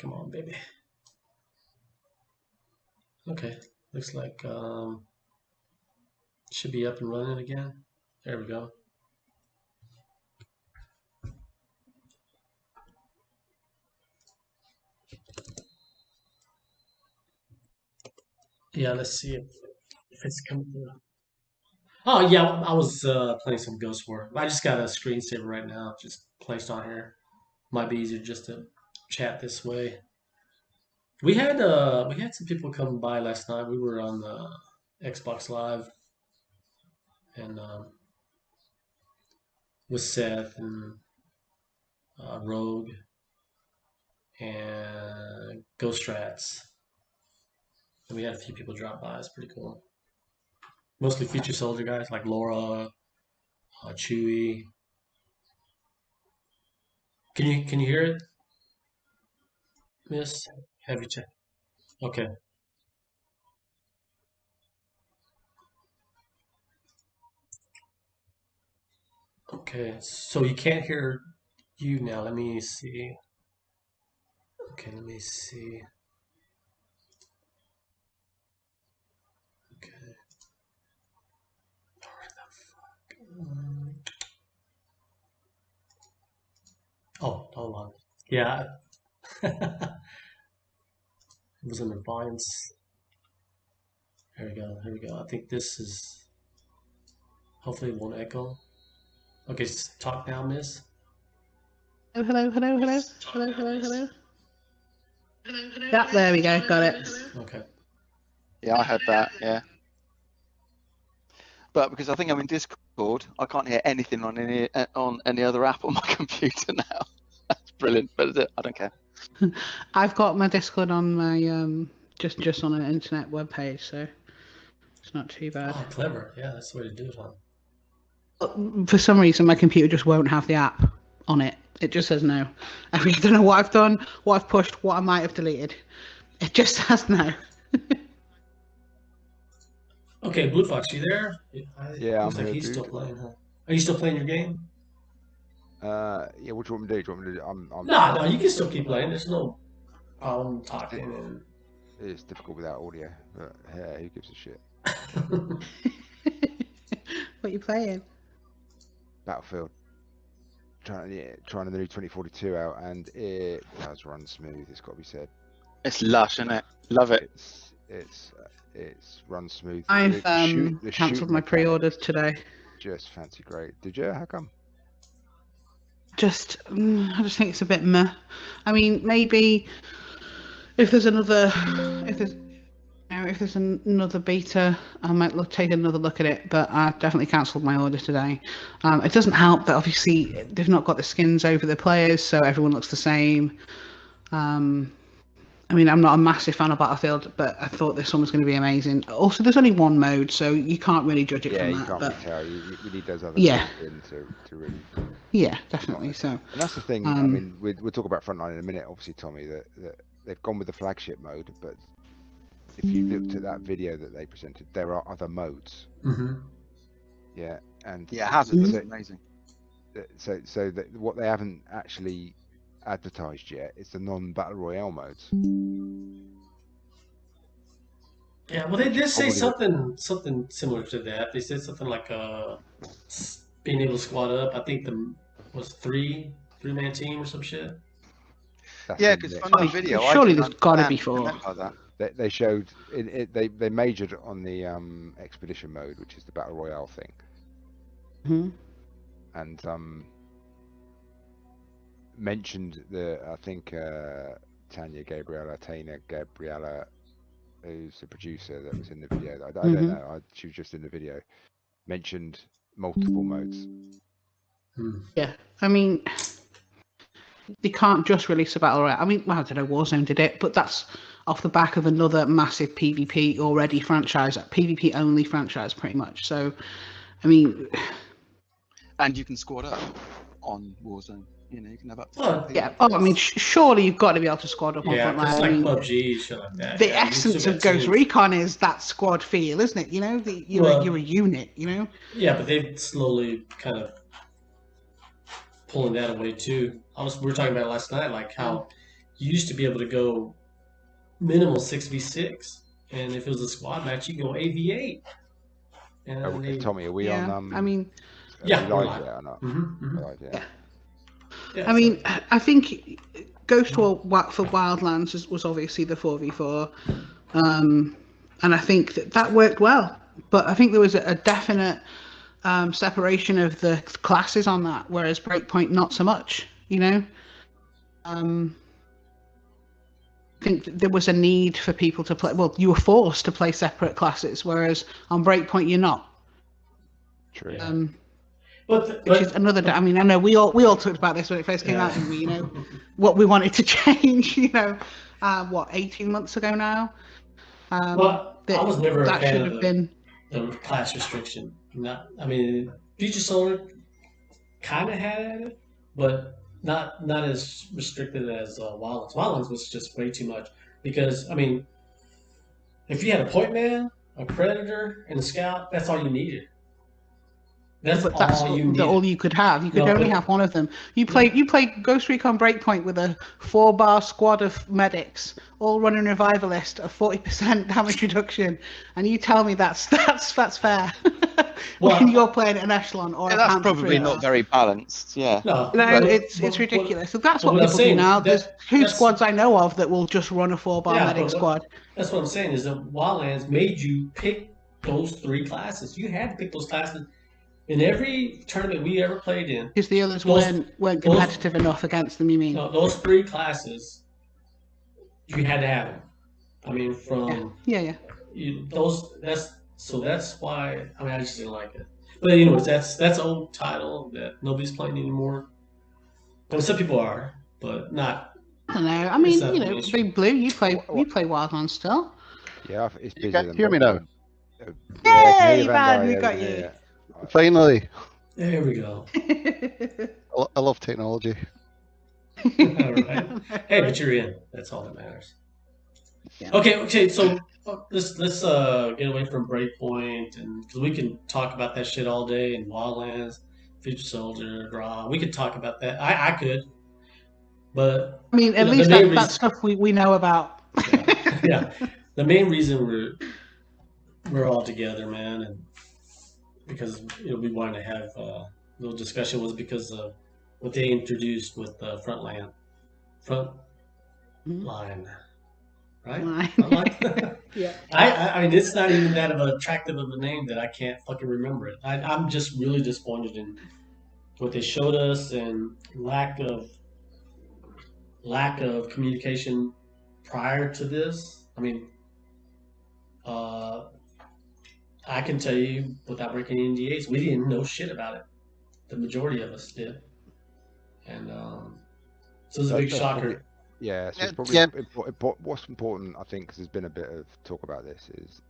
Come on, baby. Okay, looks like should be up and running again. There we go. Yeah, let's see if it's coming through. Oh yeah, I was playing some Ghost War. I just got a screensaver right now, just placed on here. Might be easier just to chat this way. We had some people come by last night. We were on the Xbox Live and with Seth and Rogue and Ghost Rats. And we had a few people drop by. It's pretty cool. Mostly Future Soldier guys like Laura, Chewie. Can you hear it, Miss? Have you checked? Okay. Okay. So you can't hear you now. Let me see. Okay, let me see. Okay. Um, Oh, hold on. Yeah, it was in the volumes. Here we go. Here we go. I think this is hopefully it won't echo. Okay, talk now, Miss. Oh, hello, hello, hello, hello, hello, hello. Yeah, there we go. Got it. Okay. Yeah, I heard that. Yeah, but because I think I'm in Discord, I can't hear anything on any other app on my computer now. That's brilliant, but I don't care. I've got my Discord on my just on an internet web page, so it's not too bad. Oh, clever. Yeah, that's the way to do it, huh? For some reason, my computer just won't have the app on it. It just says no. I don't know what I've done, what I've pushed, what I might have deleted. It just says no. Okay, Blue Fox, you there? Yeah, Looks I'm like here, he's still dude. playing, huh? Are you still playing your game? Yeah, what do you want me to do? Do you want me to do? No, no, you can still keep playing. There's no problem talking and. It's difficult without audio, but yeah, who gives a shit? What are you playing? Battlefield. Trying the new 2042 out, and it does run smooth. It's got to be said. It's lush, isn't it? Love it. It's run smooth. I've The cancelled shooting my mechanics pre-orders today. Just fancy great. Did you? How come? I just think it's a bit meh. I mean, maybe if there's another beta, I might take another look at it. But I've definitely cancelled my order today. It doesn't help that obviously they've not got the skins over the players, so everyone looks the same. I mean, I'm not a massive fan of Battlefield, but I thought this one was going to be amazing. Also, there's only one mode, so you can't really judge it Yeah, from you that. can't but really tell. You need those other Yeah. modes in to really. yeah, definitely. So And that's the thing. I mean, we'll talk about Frontline in a minute, obviously, Tommy. That they've gone with the flagship mode, but if you looked at that video that they presented, there are other modes. Mm-hmm. Yeah, and Yeah, Hazard looks amazing. So that what they haven't actually advertised yet is the non-battle royale modes. Yeah, well, they did say Probably something similar to that. They said something like being able to squad up. I think was three-man team or some shit. Yeah, because from that video, surely there's got to be four. They showed they majored on the expedition mode, which is the battle royale thing. Mm-hmm. And mentioned I think Tana Gabriella, who's the producer that was in the video. I don't know. She was just in the video. Mentioned multiple modes. Yeah, I mean, they can't just release a battle royale. I mean, well, I don't know, Warzone did it, but that's off the back of another massive PvP already franchise, PvP only franchise, pretty much. So, I mean, and you can squad up on Warzone. You know, you can have up to 10 people. Yeah. Oh, I mean, surely you've got to be able to squad up on Yeah, Frontline. it's like PUBG, shit like that. The essence of Ghost Recon is that squad feel, isn't it? You know, you're a unit. You know. Yeah, but they've slowly kind of pulling that away too. We were talking about it last night, like how you used to be able to go minimal 6v6, and if it was a squad match, you go 8v8. And Tommy, are we Yeah, on? I mean, Are Yeah, we we're live live. yet or not? Mm-hmm. Live, yeah. Yeah, I mean, I think Ghost War for Wildlands was obviously the 4v4, and I think that worked well. But I think there was a definite separation of the classes on that, whereas Breakpoint not so much. You know, I think there was a need for people to play. Well, you were forced to play separate classes, whereas on Breakpoint you're not. True. Yeah. Which is another. I mean, I know we all talked about this when it first came out, didn't we? You know, what we wanted to change. You know, 18 months ago now. Well, I was never a fan of been the class restriction. I mean, Future Solar kind of had it, but not as restricted as Wildlands. Wildlands was just way too much because, I mean, if you had a point man, a predator, and a scout, that's all you needed. That's all you could have. You could only have one of them. You play Ghost Recon Breakpoint with a 4-bar squad of medics, all running revivalist, a 40% damage reduction, and you tell me that's fair. When you're playing an echelon or that's probably not very balanced. Yeah. No, it's ridiculous. So that's what people do now. There's 2 squads I know of that will just run a 4-bar medic squad. That's what I'm saying is that Wildlands made you pick those 3 classes. You had to pick those classes. In every tournament we ever played in, because the others weren't competitive enough against them. You mean? No, those 3 classes, you had to have them. I mean, from that's why. I mean, I just didn't like it. But anyways, that's an old title that nobody's playing anymore. I mean, some people are, but not. I don't know. I mean, Big Blue, you play Wildlands still. Yeah, it's busy. You can hear me now. Hey, man, we got you. Yeah. Finally. There we go. I love technology. All right. Hey, but you're in. That's all that matters. Yeah. Okay. So let's get away from Breakpoint, and because we can talk about that shit all day, and Wildlands, Future Soldier, Draw. We could talk about that. I could, but I mean, at least that's stuff we know about. Yeah. The main reason we're all together, man, and because we wanted to have a little discussion was because of what they introduced with Frontline, right? Frontline. Yeah. I mean, it's not even that of attractive of a name that I can't fucking remember it. I'm just really disappointed in what they showed us and lack of communication prior to this. I mean, I can tell you without breaking NDAs, we didn't know shit about it. The majority of us did, and so it's a big shocker. Yeah, so it's probably what's important, I think, because there's been a bit of talk about this, is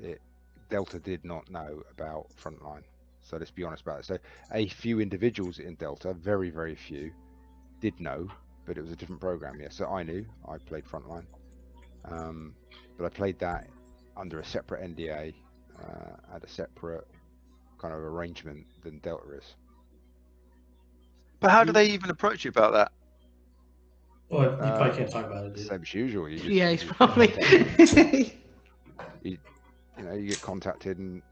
Delta did not know about Frontline. So let's be honest about it. So a few individuals in Delta, very, very few, did know, but it was a different program. Yeah, so I knew. I played Frontline, but I played that under a separate NDA, at a separate kind of arrangement than Delta is. But how do they even approach you about that? Well, you probably can't talk about it. Same as usual. He's probably. You get contacted and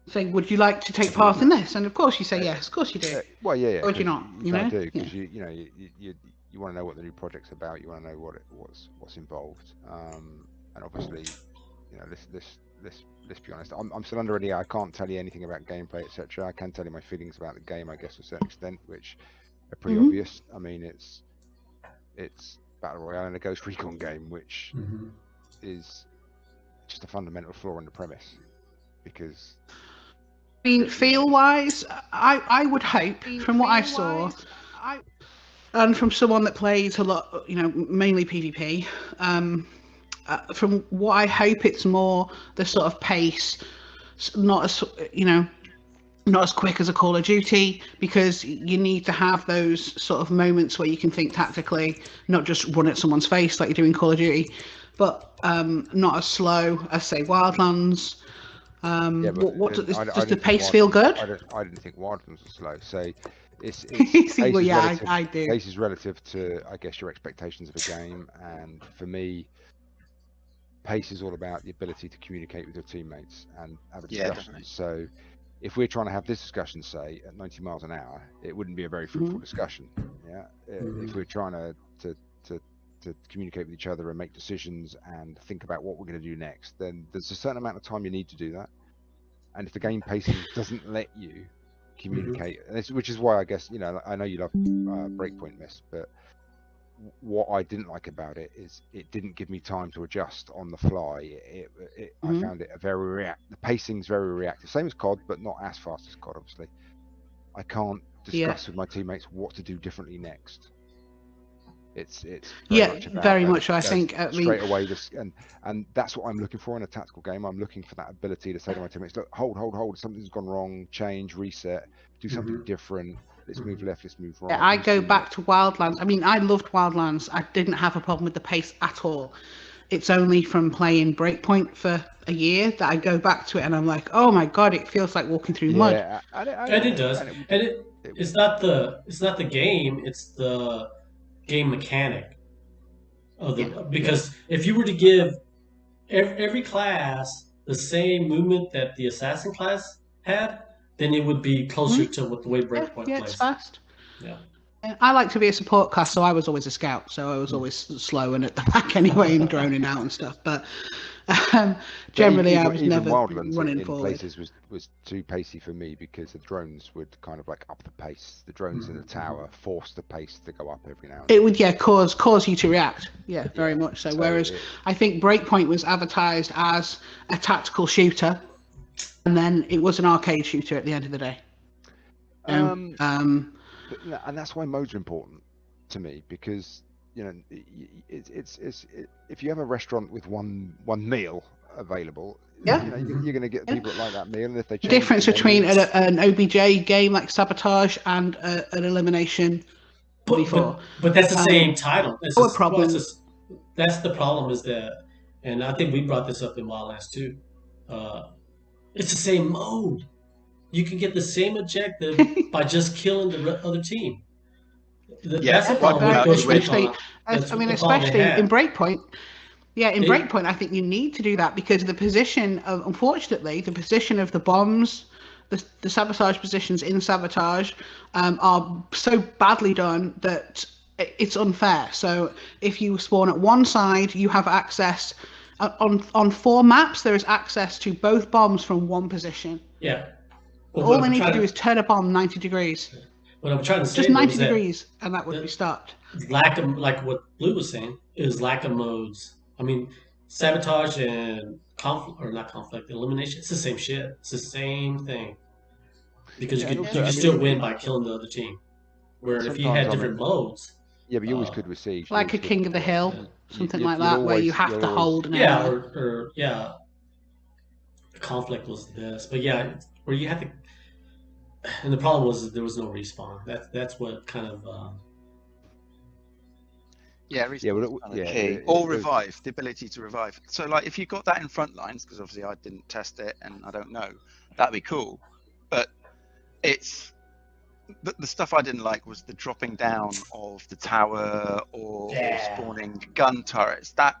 say, "Would you like to take part in this?" And of course, you say yes. Of course, you do. Well, yeah. Or would you not? You know, because you want to know what the new project's about. You want to know what's involved. And obviously, let's be honest. I'm still under NDA. I can't tell you anything about gameplay, etc. I can tell you my feelings about the game, I guess, to a certain extent, which are pretty obvious. I mean, it's Battle Royale and a Ghost Recon game, which is just a fundamental flaw in the premise. Because I mean, feel-wise, I would hope, from what I saw, and from someone that plays a lot, mainly PvP, from what I hope, it's more the sort of pace, not as quick as a Call of Duty, because you need to have those sort of moments where you can think tactically, not just run at someone's face like you do in Call of Duty, but not as slow as, say, Wildlands. Does the pace feel good? I didn't think Wildlands was slow. So It's See, well, yeah, I do. Pace is relative to, I guess, your expectations of a game, and for me, pace is all about the ability to communicate with your teammates and have a discussion. definitely. So, if we're trying to have this discussion, say at 90 miles an hour, it wouldn't be a very fruitful discussion. Yeah, if we're trying to communicate with each other and make decisions and think about what we're going to do next, then there's a certain amount of time you need to do that. And if the game pacing doesn't let you communicate, which is why I guess, you know, I know you love Breakpoint, Miss, but what I didn't like about it is it didn't give me time to adjust on the fly. I found it the pacing's very reactive, same as COD, but not as fast as COD, obviously. I can't discuss with my teammates what to do differently next. It's very much about very much. I think straight away this, and that's what I'm looking for in a tactical game. I'm looking for that ability to say to my teammates, look, hold, something's gone wrong, change, reset, do something different. Let's move left, let's move right. I go back to Wildlands. I mean, I loved Wildlands. I didn't have a problem with the pace at all. It's only from playing Breakpoint for a year that I go back to it and I'm like, oh my god, it feels like walking through mud. And it does. And it's not the game, it's the game mechanic of the because if you were to give every class the same movement that the assassin class had, then it would be closer to what the way Breakpoint plays. It's fast. Yeah. I like to be a support class, so I was always a scout, so I was always slow and at the back anyway, and droning out and stuff. But generally, I was never running forward. Places was too pacey for me because the drones would kind of like up the pace. The drones in the tower forced the pace to go up every now and then. It would cause you to react. Yeah, very much so. Whereas I think Breakpoint was advertised as a tactical shooter, and then it was an arcade shooter at the end of the day. And that's why modes are important to me, because you know it's if you have a restaurant with one meal available, you know, you're going to get people that like that meal, and if they change the difference between an OBJ game like Sabotage and an Elimination. But that's the same title. That's the problem. That's the problem is that, and I think we brought this up in Wildlands too. It's the same mode. You can get the same objective by just killing the other team. That's the problem. Especially in Breakpoint. Yeah, in Breakpoint, I think you need to do that because the position of, unfortunately, the position of the bombs, the sabotage positions in Sabotage are so badly done that it's unfair. So if you spawn at one side, you have access on 4 maps. There is access to both bombs from one position. Yeah. All they need to do is turn a bomb 90 degrees. What I'm trying to say just 90 degrees, and that would be stopped. Lack of, like what Blue was saying, is lack of modes. I mean, Sabotage and elimination, it's the same shit. It's the same thing. Because you can still win by killing the other team. Where if you had different modes. Yeah, but you always could with Siege. Like a King of the Hill, something like that, where you have to hold an area. The conflict was the best. But yeah, where you had to. And the problem was that there was no respawn. That's what kind of. Respawn or revive, the ability to revive. So, like, if you got that in Frontlines, because obviously I didn't test it and I don't know, that'd be cool. But it's the stuff I didn't like was the dropping down of the tower or spawning gun turrets. That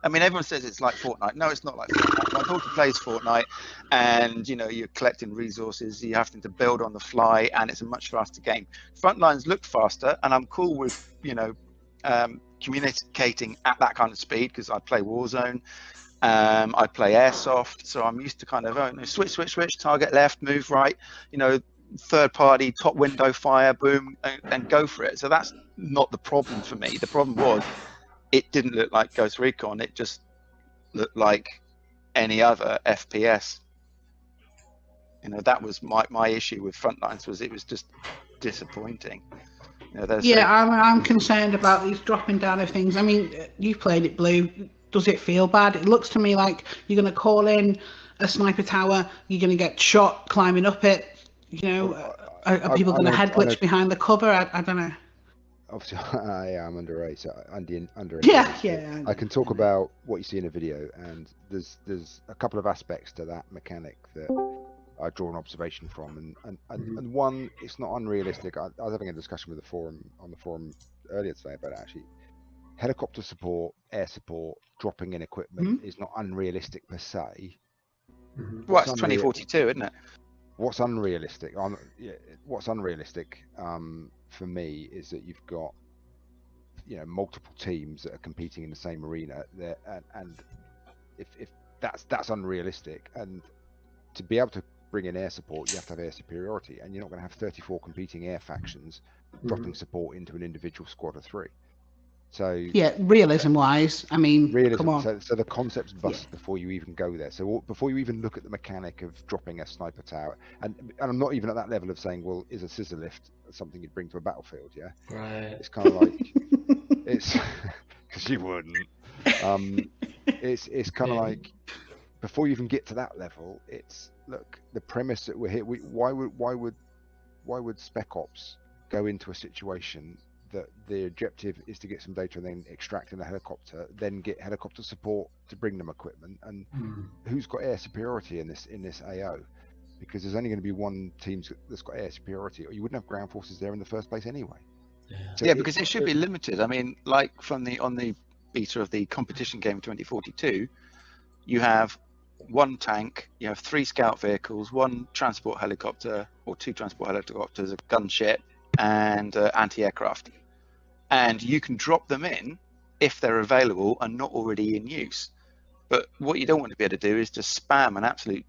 I mean, everyone says it's like Fortnite. No, it's not like Fortnite. My daughter plays Fortnite, and you know, you're collecting resources, you're having to build on the fly, and it's a much faster game. Frontlines looked faster, and I'm cool with, you know, communicating at that kind of speed because I play Warzone. I play Airsoft, so I'm used to kind of switch, target left, move right, you know, third party, top window fire, boom, and go for it. So that's not the problem for me. The problem was it didn't look like Ghost Recon. It just looked like any other FPS. You know, that was my issue with Frontlines, was it was just disappointing. You know, I'm concerned about these dropping down of things. I mean, you've played it, Blue. Does it feel bad? It looks to me like you're going to call in a sniper tower, you're going to get shot climbing up it. You know, are people going to head glitch behind the cover? I don't know. Obviously, I'm underage, so underage. Yeah. I can talk about what you see in a video, and there's a couple of aspects to that mechanic that draw an observation from. And one, it's not unrealistic. I was having a discussion with on the forum earlier today about it, actually. Helicopter support, air support, dropping in equipment is not unrealistic per se. Well, it's 2042, isn't it? What's unrealistic? What's unrealistic for me is that you've got multiple teams that are competing in the same arena there, and if that's unrealistic. And to be able to bring in air support, you have to have air superiority, and you're not going to have 34 competing air factions dropping support into an individual squad of 3. So yeah, realism wise, I mean, come on. So the concept's bust before you even go there. So before you even look at the mechanic of dropping a sniper tower, and I'm not even at that level of saying, well, is a scissor lift something you'd bring to a battlefield? Yeah, right. It's kind of like it's because you wouldn't. It's kind of like before you even get to that level, it's look, the premise that we're here. Why would Spec Ops go into a situation that the objective is to get some data and then extract in a helicopter, then get helicopter support to bring them equipment? And who's got air superiority in this AO? Because there's only going to be one team that's got air superiority, or you wouldn't have ground forces there in the first place anyway. Yeah, so because it should be limited. I mean, like on the beta of the competition game 2042, you have one tank, you have 3 scout vehicles, 1 transport helicopter or 2 transport helicopters, a gunship, and anti-aircraft, and you can drop them in if they're available and not already in use. But what you don't want to be able to do is just spam an absolute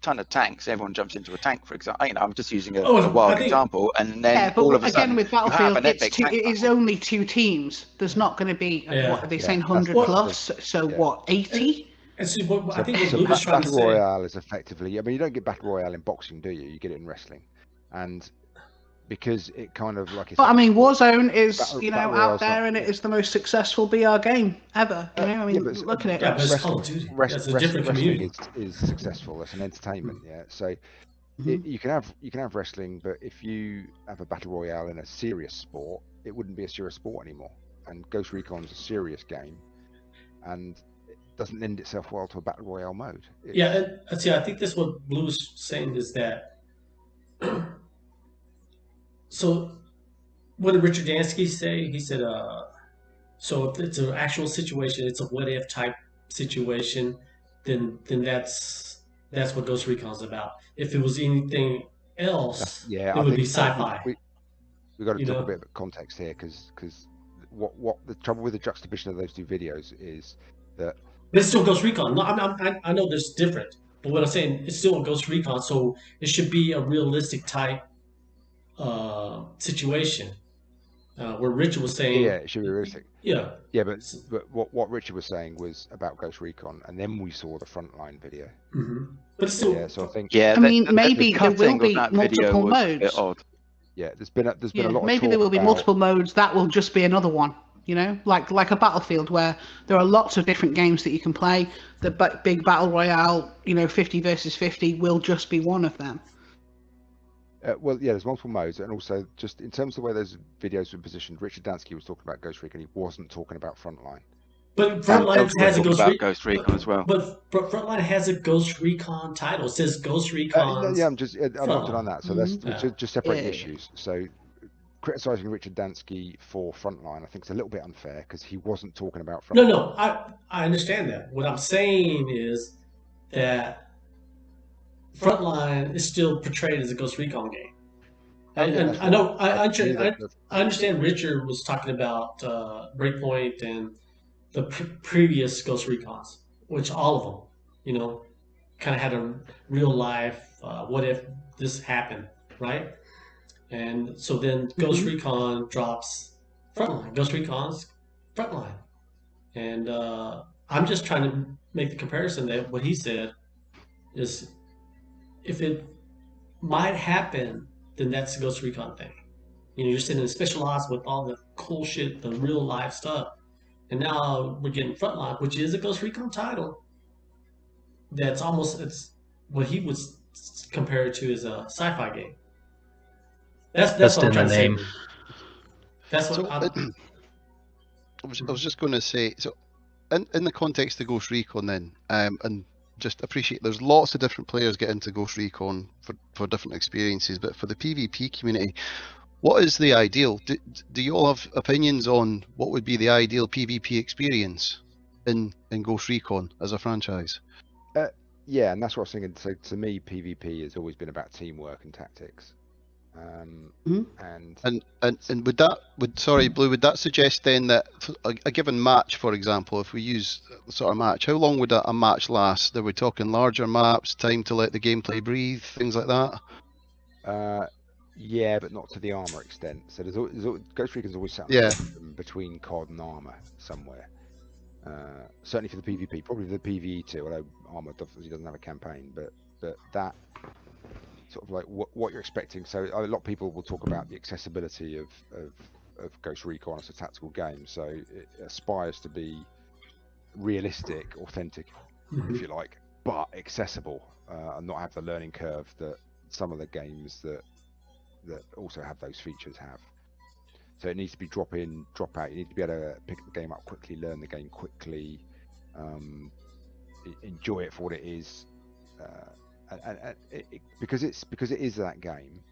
ton of tanks. Everyone jumps into a tank, for example. I'm just using a wild example, and then but all of a again sudden with Battlefield, it is only 2 teams. There's not going to be what are they saying, 100 plus? So what, 80? And see, I think what Luke is trying to say. Battle Royale is effectively. I mean, you don't get Battle Royale in boxing, do you? You get it in wrestling, and because it kind of like. But I mean, Warzone is out there, and it is the most successful BR game ever. I mean, look at it. Yeah, but it's Call of Duty. That's a different community. Is successful. It's an entertainment. Yeah, so you can have wrestling, but if you have a battle royale in a serious sport, it wouldn't be a serious sport anymore. And Ghost Recon's a serious game, and it doesn't lend itself well to a battle royale mode. And see, I think that's what Blue's saying is that. So, what did Richard Dansky say? He said, so if it's an actual situation, it's a what-if type situation, then that's what Ghost Recon's about. If it was anything else, it would be sci-fi. We've got to talk a bit of context here, because what the trouble with the juxtaposition of those 2 videos is that... But it's still Ghost Recon. No, I know there's different, but what I'm saying, it's still a Ghost Recon, so it should be a realistic type situation where Richard was saying it should be realistic. But what Richard was saying was about Ghost Recon, and then we saw the Frontline video. But still, so I think I mean, maybe there will be multiple modes. There's been a lot. Maybe there will be multiple modes. That will just be another one. Like a Battlefield, where there are lots of different games that you can play. The big battle royale, 50 versus 50, will just be one of them. There's multiple modes, and also just in terms of where those videos were positioned, Richard Dansky was talking about Ghost Recon. He wasn't talking about Frontline. But Frontline has a Ghost Recon as well. But Frontline has a Ghost Recon title. It says Ghost Recon. I'm not on that. So that's just separate issues. So criticizing Richard Dansky for Frontline, I think, is a little bit unfair, because he wasn't talking about Frontline. No, I understand that. What I'm saying is that Frontline is still portrayed as a Ghost Recon game. And I understand Richard was talking about Breakpoint and the previous Ghost Recons, which all of them, kind of had a real life, what if this happened, right? And so then Ghost Recon drops Frontline. Ghost Recon's Frontline. And I'm just trying to make the comparison that what he said is, if it might happen, then that's the Ghost Recon thing. You're sitting in special ops with all the cool shit, the real life stuff. And now we're getting Frontline, which is a Ghost Recon title. It's what he would compare it to as a sci-fi game. That's what I'm trying to say. That's what I was just going to say, so in the context of Ghost Recon then, and just appreciate there's lots of different players get into Ghost Recon for different experiences, but for the PvP community, what is the ideal? Do you all have opinions on what would be the ideal PvP experience in Ghost Recon as a franchise? Yeah, and that's what I was thinking. So to me, PvP has always been about teamwork and tactics. And would that suggest then that a given match, for example, if we use sort of match, how long would a match last? Are we talking larger maps, time to let the gameplay breathe, things like that? Yeah, but not to the armor extent. So Ghost Recon's always sat between COD and armor somewhere. Certainly for the PvP, probably for the PvE too. Although armor obviously doesn't have a campaign, but that sort of like what you're expecting. So a lot of people will talk about the accessibility of Ghost Recon as a tactical game. So it aspires to be realistic, authentic, if you like, but accessible, and not have the learning curve that some of the games that also have those features have. So it needs to be drop in, drop out. You need to be able to pick the game up quickly, learn the game quickly, enjoy it for what it is, because it is that game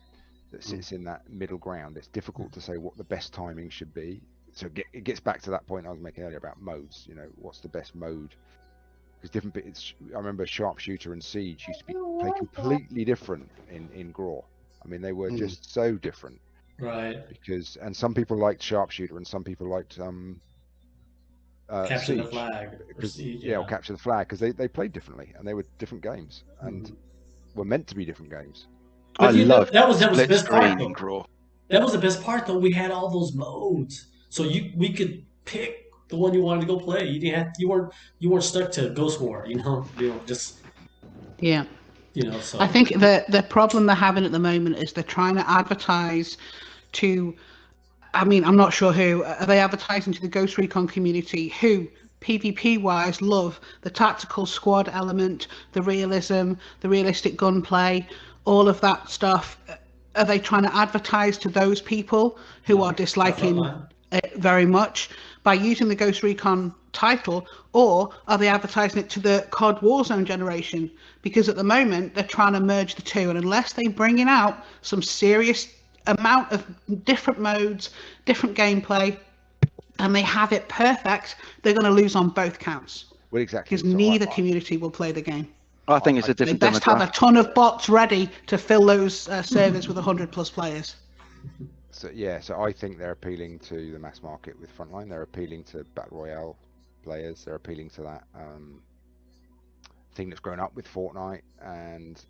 that sits in that middle ground. It's difficult to say what the best timing should be. So it gets back to that point I was making earlier about modes. You know, what's the best mode? Because different bits. I remember Sharpshooter and Siege used to be play completely different in GRAW. I mean, they were just so different. Right. And some people liked Sharpshooter and some people liked Capture Siege, the Flag. Or Capture the Flag, because they played differently and they were different games and were meant to be different games. But that was the best part. That was the best part, though. We had all those modes, so we could pick the one you wanted to go play. You weren't stuck to Ghost War. Just. Yeah. So I think the problem they're having at the moment is they're trying to advertise to, I mean, I'm not sure who, are they advertising to the Ghost Recon community who, PvP-wise, love the tactical squad element, the realism, the realistic gunplay, all of that stuff? Are they trying to advertise to those people who are disliking it very much by using the Ghost Recon title, or are they advertising it to the COD Warzone generation? Because at the moment they're trying to merge the two, and unless they bring in out some serious amount of different modes, different gameplay, and they have it perfect, they're going to lose on both counts. Well, exactly. Because neither community will play the game. I think it's a different They best have a ton of bots ready to fill those servers with 100+ players. So I think they're appealing to the mass market with Frontline. They're appealing to Battle Royale players. They're appealing to that thing that's grown up with Fortnite, and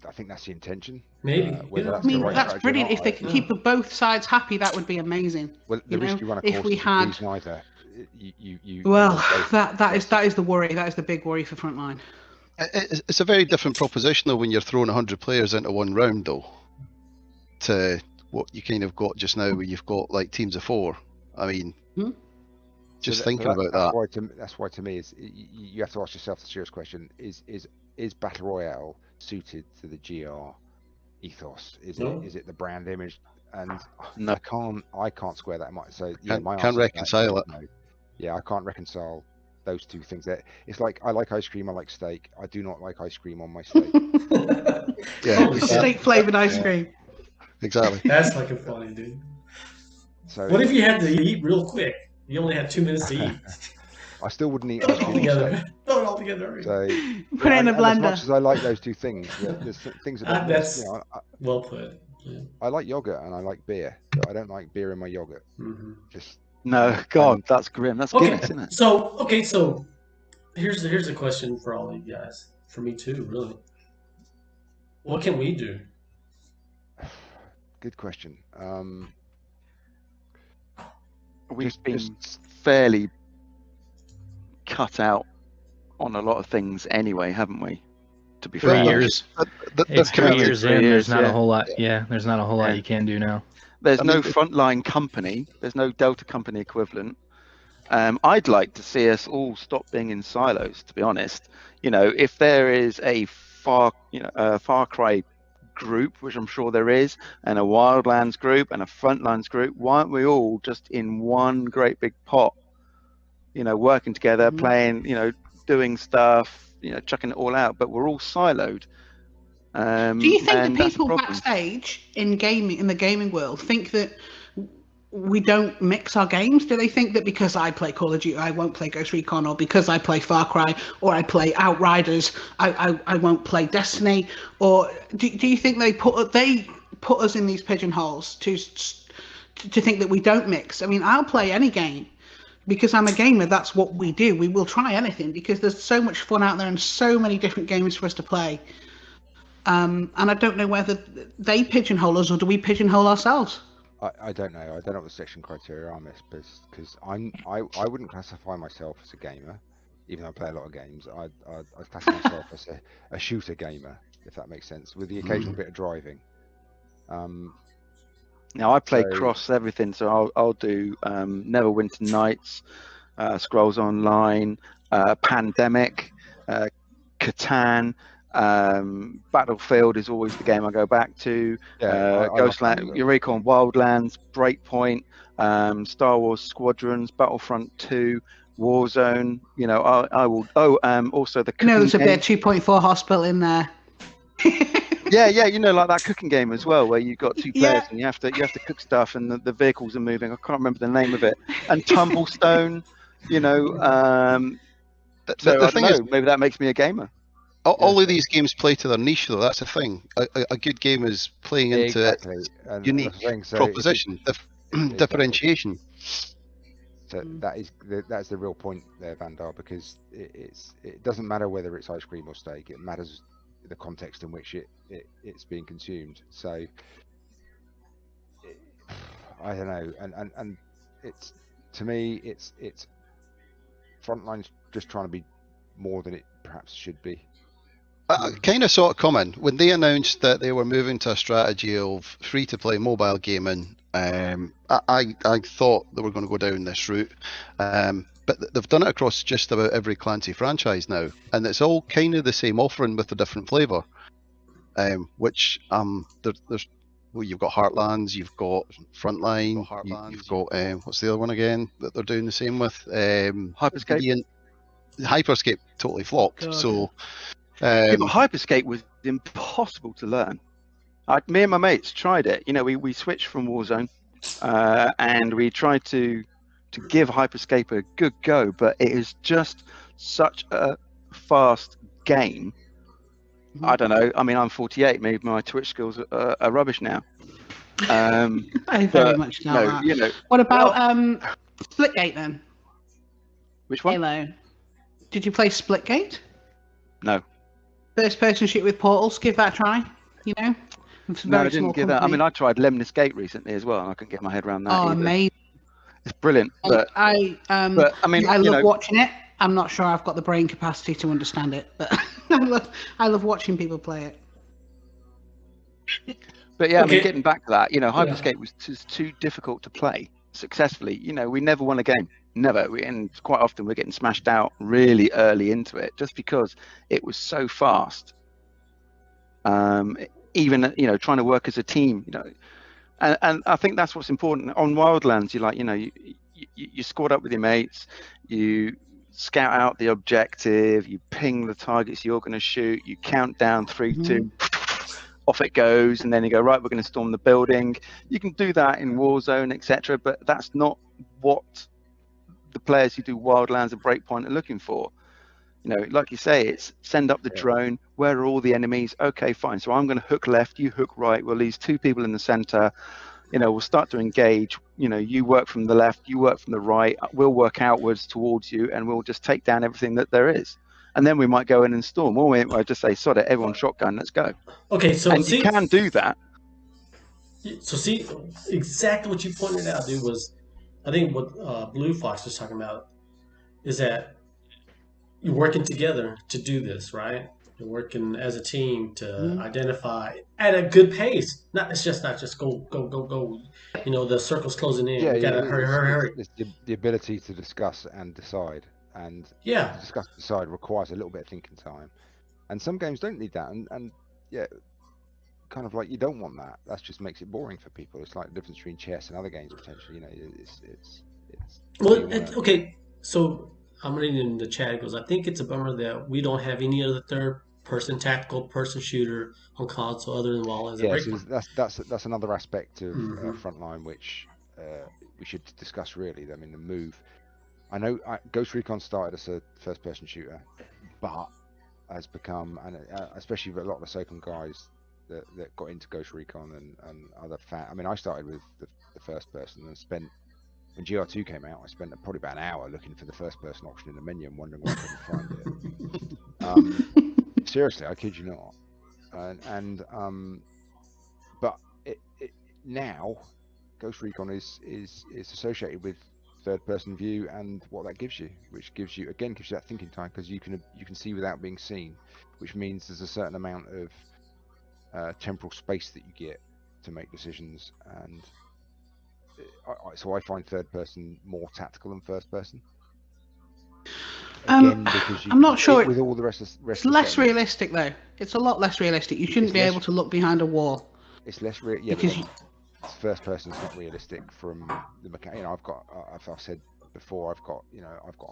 I think that's the intention. Maybe. That's brilliant. If they can keep both sides happy, that would be amazing. Well, the risk you run, of course, if we had neither. That is the worry. That is the big worry for Frontline. It's a very different proposition though when you're throwing 100 players into one round though, to what you kind of got just now, where you've got like teams of 4. I mean, thinking about that. That's why to me is you have to ask yourself the serious question: Is Battle Royale suited to the GR ethos? Is it the brand image? And no, I can't square that. So can't reconcile it. No. Yeah, I can't reconcile those two things. It's like I like ice cream, I like steak. I do not like ice cream on my steak. Steak flavored ice cream. Exactly. That's fucking funny, dude. So what if you had to eat real quick? You only had 2 minutes to eat. I still wouldn't eat ice cream together. Throw it all together. So put it in a blender. As much as I like those two things, there's things about that's well put. Yeah. I like yogurt and I like beer, but I don't like beer in my yogurt. No, God, that's grim. That's Guinness, isn't it? So here's a question for all of you guys. For me too, really. What can we do? Good question. We've been fairly cut out on a lot of things anyway, haven't we? To be fair. 3 years. It's 3 years in. There's not a whole lot. Yeah, there's not a whole lot you can do now. There's no Frontline company. There's no Delta company equivalent. I'd like to see us all stop being in silos, to be honest. If there is a Far Cry group, which I'm sure there is, and a Wildlands group and a Frontlines group, why aren't we all just in one great big pot? Working together, playing, doing stuff, chucking it all out, but we're all siloed. Do you think that people backstage in the gaming world, think that we don't mix our games? Do they think that because I play Call of Duty, I won't play Ghost Recon, or because I play Far Cry, or I play Outriders, I won't play Destiny? Or do you think they put us in these pigeonholes to think that we don't mix? I mean, I'll play any game because I'm a gamer. That's what we do. We will try anything because there's so much fun out there and so many different games for us to play. And I don't know whether they pigeonhole us or do we pigeonhole ourselves. I don't know. I don't know what the selection criteria are, because I wouldn't classify myself as a gamer, even though I play a lot of games. I classify myself as a shooter gamer, if that makes sense, with the occasional bit of driving. Now I play cross everything, so I'll do Neverwinter Nights, Scrolls Online, Pandemic, Catan. Battlefield is always the game I go back to. Ghostland, Recon, Wildlands, Breakpoint, Star Wars Squadrons, Battlefront 2, Warzone. I will. Also the. There's a bit 2.4 Hospital in there. yeah, like that cooking game as well, where you've got two players and you have to cook stuff, and the vehicles are moving. I can't remember the name of it. And Tumblestone. The thing is, maybe that makes me a gamer. All of these games play to their niche, though. That's the thing. A good game is playing into it. Unique proposition, differentiation. So that's the real point there, Vandar, because it doesn't matter whether it's ice cream or steak. It matters the context in which it's being consumed. So I don't know, and it's, to me, it's Frontline's just trying to be more than it perhaps should be. I kind of saw it coming when they announced that they were moving to a strategy of free-to-play mobile gaming. I thought they were going to go down this route, but they've done it across just about every Clancy franchise now, and it's all kind of the same offering with a different flavour. Which there's you've got Heartlands, you've got Frontline, you've got what's the other one again that they're doing the same with? Hyperscape. Hyperscape totally flopped. God. So. But Hyperscape was impossible to learn. Me and my mates tried it. We switched from Warzone, and we tried to give Hyperscape a good go, but it is just such a fast game. I don't know. I mean, I'm 48. Maybe my Twitch skills are rubbish now. I very much know that. What about Splitgate then? Which one? Halo. Did you play Splitgate? No. First-person shoot with portals. Give that a try. No, I didn't give that. I mean, I tried Lemnis Gate recently as well, and I couldn't get my head around that. Oh, amazing! It's brilliant. But I love watching it. I'm not sure I've got the brain capacity to understand it, but I love watching people play it. But yeah, I mean, getting back to that, Hyperscape was too difficult to play successfully. We never won a game. Never. And quite often we're getting smashed out really early into it just because it was so fast. Even trying to work as a team, and I think that's what's important on Wildlands. You squad up with your mates, you scout out the objective, you ping the targets you're going to shoot, you count down 3, 2, off it goes, and then you go, right, we're going to storm the building. You can do that in Warzone, etc., but that's not what the players who do Wildlands and Breakpoint are looking for. Like you say, it's send up the drone. Where are all the enemies? Okay, fine. So I'm going to hook left, you hook right. We'll leave 2 people in the center. We'll start to engage. You work from the left, you work from the right. We'll work outwards towards you, and we'll just take down everything that there is. And then we might go in and storm. Or we might just say, sod it, everyone shotgun, let's go. Okay, so and you can do that. So see, exactly what you pointed out, dude, was I think what Blue Fox was talking about is that you're working together to do this, right? You're working as a team to identify at a good pace. It's not just go. The circle's closing in. You gotta hurry. It's the ability to discuss and decide, and to discuss and decide requires a little bit of thinking time. And some games don't need that, and kind of like you don't want that. That just makes it boring for people. It's like the difference between chess and other games potentially. Okay, so I'm reading in the chat. It goes, I think it's a bummer that we don't have any other third-person tactical person shooter on console other than Wildlands. Yeah, so that's another aspect of Frontline which we should discuss really. I mean, the move. I know Ghost Recon started as a first-person shooter, but has become, and especially with a lot of the Soken guys that got into Ghost Recon and other I mean, I started with the first person and spent, when GR2 came out, I spent probably about an hour looking for the first person option in the menu and wondering why I couldn't find it. Seriously, I kid you not. But now Ghost Recon is associated with third person view and what that gives you, which gives you that thinking time, because you can see without being seen, which means there's a certain amount of temporal space that you get to make decisions, and so I find third person more tactical than first person. Again, because I'm not sure with all the rest it's less realistic though. It's a lot less realistic. You shouldn't be able to look behind a wall. It's less because first person is not realistic from the mechanic. You know, I've said before, I've got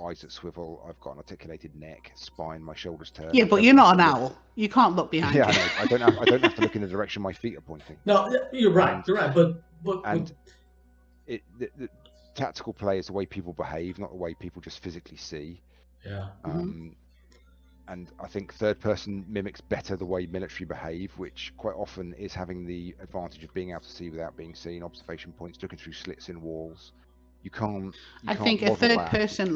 eyes that swivel, I've got an articulated neck, spine, my shoulders turn. Yeah, but you're not an owl. You can't look behind you. Yeah, I know. I don't have to look in the direction my feet are pointing. No, you're right. But the tactical play is the way people behave, not the way people just physically see. Yeah. And I think third person mimics better the way military behave, which quite often is having the advantage of being able to see without being seen, observation points, looking through slits in walls. I think a third person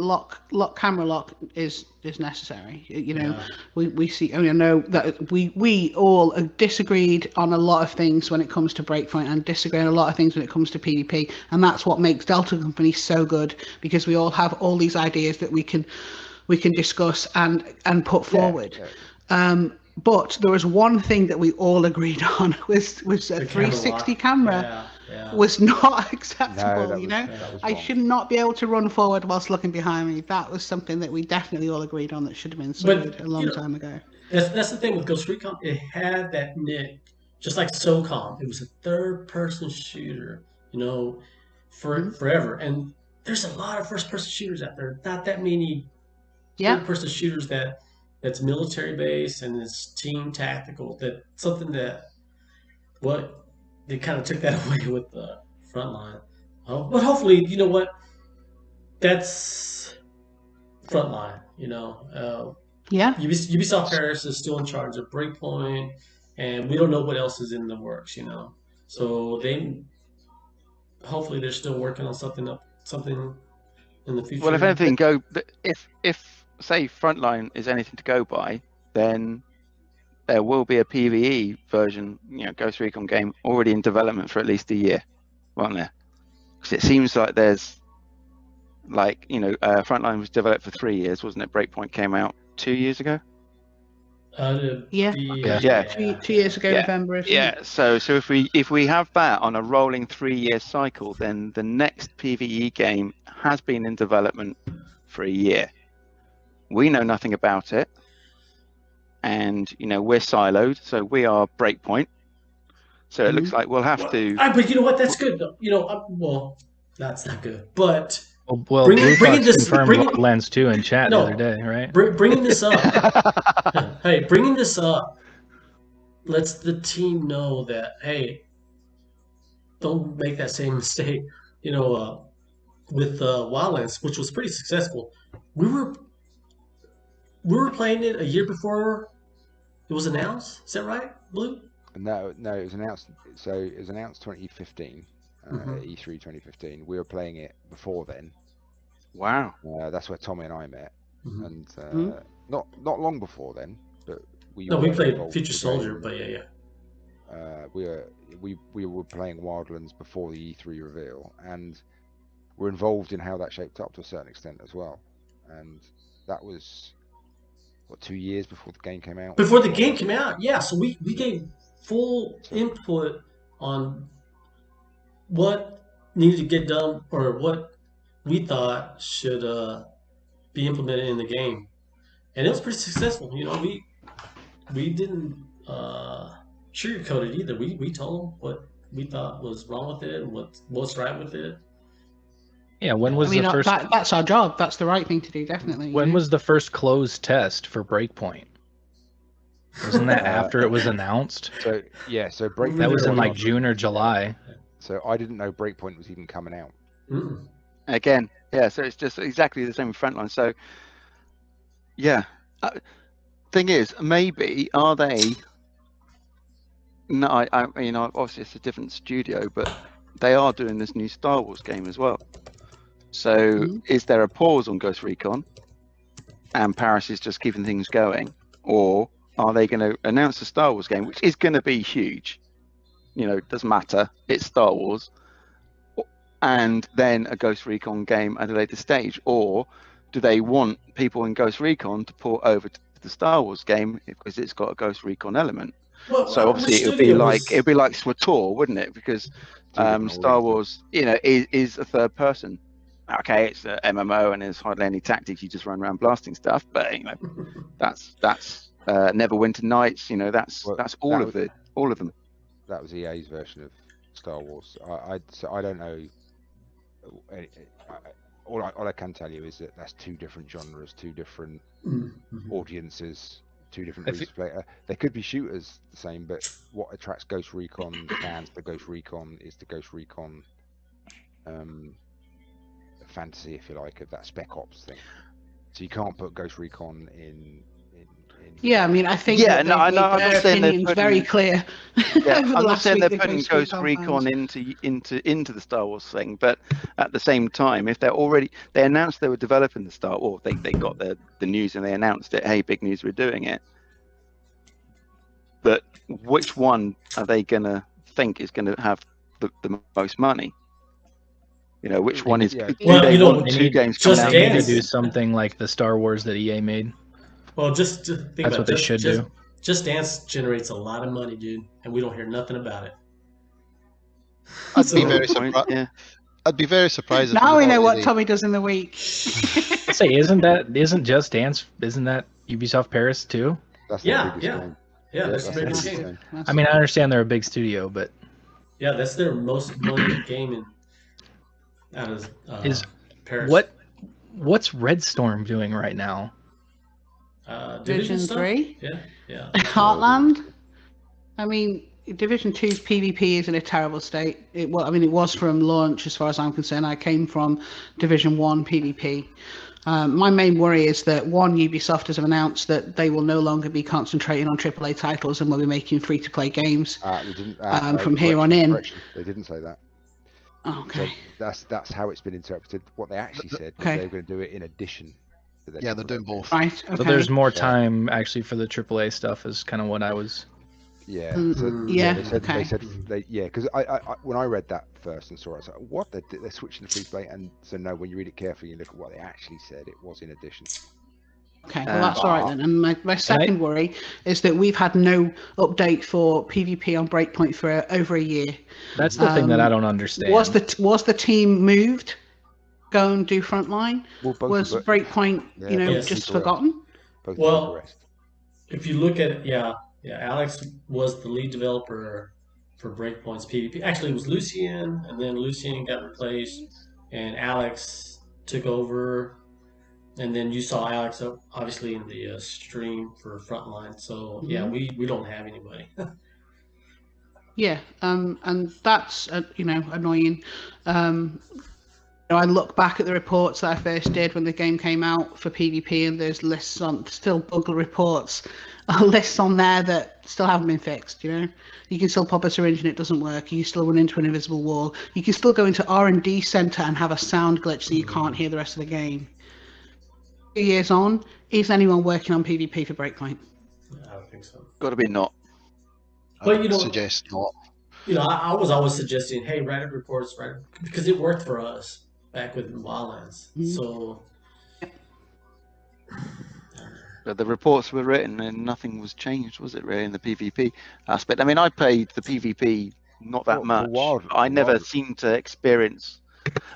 camera lock is necessary. You know, we see. I mean, I know that we all disagreed on a lot of things when it comes to Breakpoint, and disagree on a lot of things when it comes to PvP, and that's what makes Delta Company so good, because we all have all these ideas that we can discuss and put forward. But there was one thing that we all agreed on was a 360 camera. Was not acceptable. I should not be able to run forward whilst looking behind me. That was something that we definitely all agreed on that should have been sorted a long time ago. That's the thing with Ghost Recon. It had that nick, just like SOCOM. It was a third-person shooter, forever. And there's a lot of first-person shooters out there. Not that many third-person shooters that's military-based and it's team tactical. That something that they kind of took that away with the Frontline. But hopefully, you know what? That's Frontline, Ubisoft Paris is still in charge of Breakpoint, and we don't know what else is in the works, So hopefully they're still working on something in the future. Well, if anything, if say Frontline is anything to go by, then there will be a PvE version, Ghost Recon game already in development for at least a year, won't there? Because it seems like there's, Frontline was developed for 3 years, wasn't it? Breakpoint came out 2 years ago. 2 years ago, November. So if we have that on a rolling 3-year cycle, then the next PvE game has been in development for a year. We know nothing about it. And we're siloed, so we are Breakpoint. So it looks like we'll have to. But you know what? That's good, though. Well, that's not good. But Blue Fox confirmed Lens 2 in chat the other day, right? Bringing this up. Bringing this up lets the team know that don't make that same mistake. With Wildlands, which was pretty successful, we were playing it a year before it was announced. Is that right, Blue? No, it was announced. So it was announced 2015, at E3 2015. We were playing it before then. Wow. That's where Tommy and I met, and not long before then, but we played Future Soldier, but we were playing Wildlands before the E3 reveal, and we're involved in how that shaped up to a certain extent as well, and that was 2 years before the game came out? Before the game came out, yeah. So we gave full input on what needed to get done or what we thought should be implemented in the game, and it was pretty successful. We didn't sugarcoat it either. We told them what we thought was wrong with it and what's right with it. Yeah, when was I mean, the first? that's our job. That's the right thing to do, definitely. When was the first closed test for Breakpoint? Wasn't that after it was announced? So Breakpoint. That was in like June or July. So I didn't know Breakpoint was even coming out. Mm-mm. Again, yeah. So it's just exactly the same with Frontline. So yeah, thing is, maybe are they? No, I mean, obviously it's a different studio, but they are doing this new Star Wars game as well. So is there a pause on Ghost Recon, and Paris is just keeping things going, or are they going to announce a Star Wars game, which is going to be huge? You know, it doesn't matter. It's Star Wars, and then a Ghost Recon game at a later stage, or do they want people in Ghost Recon to port over to the Star Wars game because it's got a Ghost Recon element? Well, So obviously it'd be like SWTOR, wouldn't it? Because Star Wars, you know, is a third person. Okay, it's an MMO and there's hardly any tactics. You just run around blasting stuff. But you know, that's Neverwinter Nights. You know, that's all of them. That was EA's version of Star Wars. I don't know. All I can tell you is that that's two different genres, two different audiences, two different reasons to play. They could be shooters the same, but what attracts Ghost Recon fans to Ghost Recon is the Ghost Recon fantasy, if you like, of that Spec Ops thing. So you can't put Ghost Recon in Yeah, I mean, I think I'm their not saying opinion's very clear. Yeah, I'm not saying they're putting Ghost Recon into the Star Wars thing, but at the same time, if they announced they were developing the Star Wars, they got the news and they announced it. Hey, big news, we're doing it. But which one are they gonna think is gonna have the most money? You know, which one is? Do they want two games coming out? They need to do something like the Star Wars that EA made. Well, just to think That's what they should do. Just Dance generates a lot of money, dude, and we don't hear nothing about it. I'd be very surprised. Yeah. I'd be very surprised. Now we know what Tommy does in the week. I say, isn't Just Dance? Isn't that Ubisoft Paris too? That's yeah. That's their biggest game. I mean, I understand they're a big studio, but yeah, that's their most money game out of Paris. What's Red Storm doing right now? Division 3? Yeah. Heartland? I mean, Division 2's PvP is in a terrible state. It was from launch, as far as I'm concerned. I came from Division 1 PvP. My main worry is that, one, Ubisoft has announced that they will no longer be concentrating on AAA titles and will be making free-to-play games from here on in. They didn't say that. Okay. So that's how it's been interpreted. What they actually said was they were going to do it in addition. Yeah, they're doing both. Right. Okay. So there's more time actually for the AAA stuff, is kind of what I was. Yeah. They said because I when I read that first and saw it, I was like, what? They're switching to free play, and so no, when you read it carefully, you look at what they actually said. It was in addition. Okay, well that's all right then. And my second worry is that we've had no update for PvP on Breakpoint for over a year. That's the thing that I don't understand. Was the team moved? Go and do Frontline? Was Breakpoint, just forgotten? Well, if you look at it, Alex was the lead developer for Breakpoint's PvP. Actually, it was Lucien, and then Lucien got replaced, and Alex took over. And then you saw Alex obviously in the stream for Frontline. So we don't have anybody. Yeah, and that's annoying. I look back at the reports that I first did when the game came out for PvP, and there's lists on still bugler reports, lists on there that still haven't been fixed. You can still pop a syringe and it doesn't work. You can still run into an invisible wall. You can still go into R&D center and have a sound glitch so you can't hear the rest of the game. 2 years on, is anyone working on PvP for Breakpoint? I don't think so. Got to be not. But suggest not. I was always suggesting, hey, write up reports, because it worked for us back with Wildlands. So But the reports were written and nothing was changed, was it really, in the PvP aspect? I mean, I played the PvP not that much. I never seemed to experience.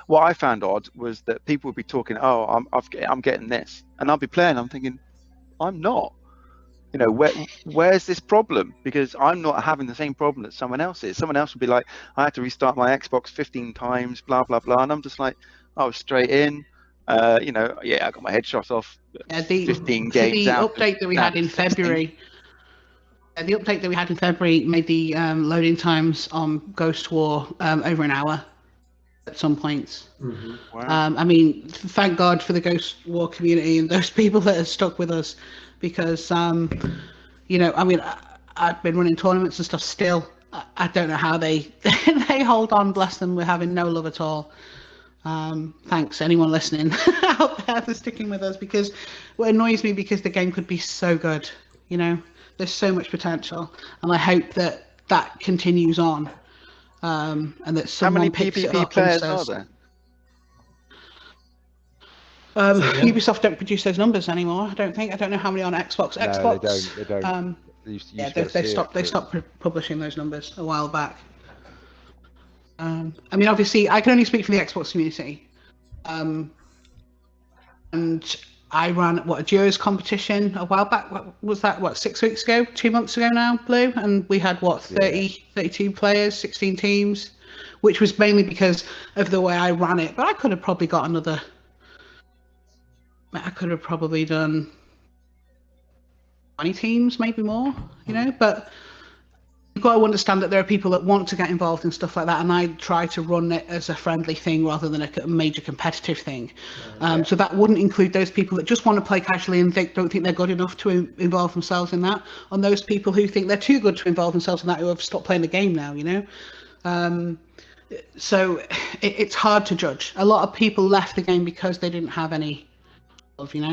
What I found odd was that people would be talking, oh, I'm getting this, and I'll be playing. I'm thinking, I'm not. Where's this problem? Because I'm not having the same problem that someone else is. Someone else would be like, I had to restart my Xbox 15 times, blah blah blah, and I'm just like, I was straight in. I got my headshot off. Yeah, 15 games the out. update that we had in February. The update that we had in February made the loading times on Ghost War over an hour at some points. Mm-hmm. Wow. I mean, thank God for the Ghost War community and those people that have stuck with us, because I've been running tournaments and stuff still. I don't know how they they hold on. Bless them. We're having no love at all. Thanks anyone listening out there for sticking with us, because what annoys me, because the game could be so good. There's so much potential, and I hope that continues on, and that someone picks it up and says, Ubisoft don't produce those numbers anymore. I don't think. I don't know how many on Xbox. No, Xbox. they don't. They stopped publishing those numbers a while back. I mean, obviously, I can only speak for the Xbox community, and I ran a Duos competition a while back. What was that? 6 weeks ago? 2 months ago now, Blue, and we had 32 players, 16 teams, which was mainly because of the way I ran it. But I could have probably got another. I could have probably done 20 teams, maybe more, but you've got to understand that there are people that want to get involved in stuff like that, and I try to run it as a friendly thing rather than a major competitive thing. So that wouldn't include those people that just want to play casually and don't think they're good enough to involve themselves in that, and those people who think they're too good to involve themselves in that, who have stopped playing the game now, So it's hard to judge. A lot of people left the game because they didn't have any love, Yeah.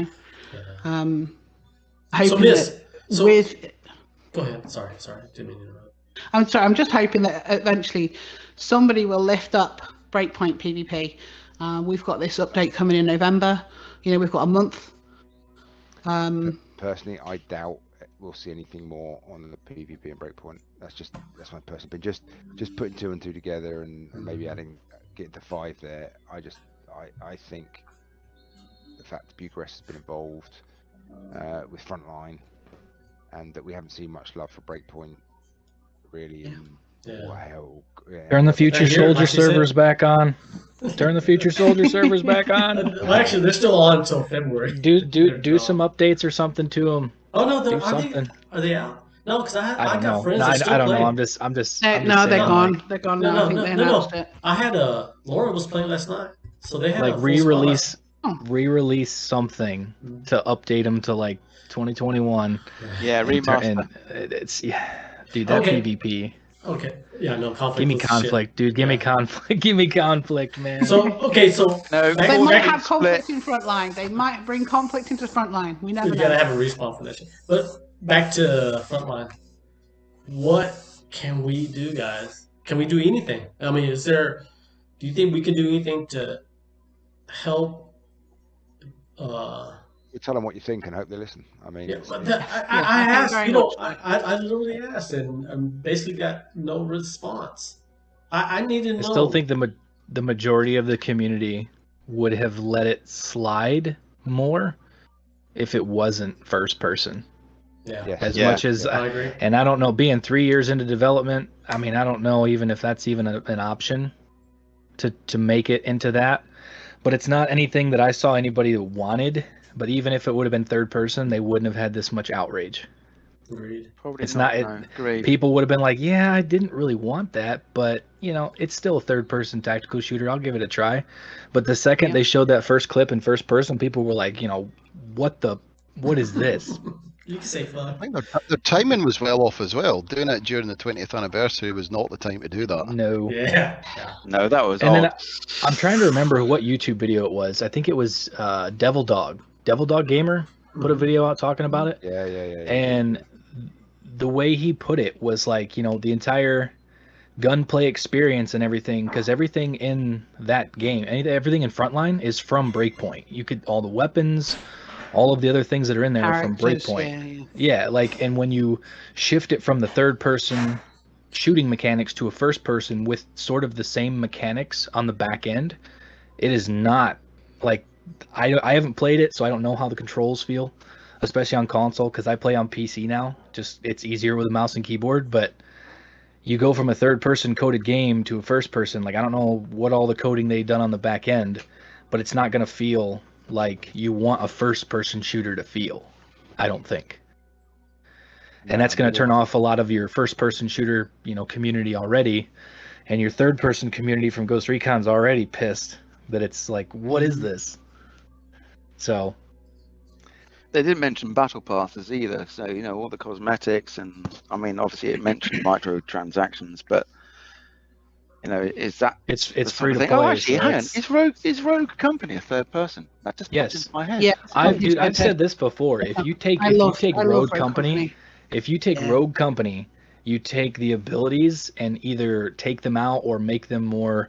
Go ahead. Sorry. Didn't mean to interrupt. I'm sorry. I'm just hoping that eventually somebody will lift up Breakpoint PvP. We've got this update coming in November. We've got a month. Personally, I doubt we'll see anything more on the PvP and Breakpoint. That's my personal opinion. Just putting 2 and 2 together and maybe getting to 5 there. I think the fact that Bucharest has been involved with Frontline, and that we haven't seen much love for Breakpoint really. Turn the Future Soldier servers back on. Turn the Future Soldier servers back on. Well, actually, they're still on until February. Do some updates or something to them. Oh no, are they out? No, because I got friends that still I don't play. know. I'm just. They're gone. They're gone now. I think they announced it. I had Laura was playing last night, so they had like re-release something to update them to like 2021. Yeah, remaster. It's dude, that PvP. Okay. Yeah, no conflict. Give me conflict, dude. Give me conflict. Give me conflict, man. So they might have conflict in Frontline. They might bring conflict into Frontline. We never know. You gotta have a respawn for that shit. But back to Frontline. What can we do, guys? Can we do anything? I mean, do you think we can do anything to help? You tell them what you think and hope they listen. I mean, I asked, I literally asked and basically got no response. I need to know. I still think the majority of the community would have let it slide more if it wasn't first person. Much as I agree. And I don't know, being 3 years into development, I mean, I don't know even if that's even an option to make it into that. But it's not anything that I saw anybody that wanted. But even if it would have been third person, they wouldn't have had this much outrage. Agreed. Probably it's not. People would have been like, "Yeah, I didn't really want that, but it's still a third-person tactical shooter. I'll give it a try." But the second they showed that first clip in first person, people were like, what is this? You can say fuck. I think their timing was well off as well. Doing it during the 20th anniversary was not the time to do that. No. Yeah. No, that was. And then I'm trying to remember what YouTube video it was. I think it was Devil Dog Gamer put a video out talking about it. Yeah. And the way he put it was like, the entire gunplay experience and everything, because everything in that game, everything in Frontline is from Breakpoint. All the weapons, all of the other things that are in there are from Breakpoint. Yeah, and when you shift it from the third person shooting mechanics to a first person with sort of the same mechanics on the back end, it is not like, I haven't played it, so I don't know how the controls feel, especially on console, because I play on PC now. Just it's easier with a mouse and keyboard. But you go from a third-person coded game to a first-person. Like, I don't know what all the coding they've done on the back end, but it's not going to feel like you want a first-person shooter to feel, I don't think. And that's going to turn off a lot of your first-person shooter, community already, and your third-person community from Ghost Recon's already pissed that it's like, what is this? So they didn't mention battle passes either. So all the cosmetics, and I mean, obviously it mentioned microtransactions, but is that it's free to play? Oh, actually, hang on. Is Rogue Company a third person? That just popped into my head. Yeah, I've said this before. If you take Rogue Company, if you take Rogue Company, you take the abilities and either take them out or make them more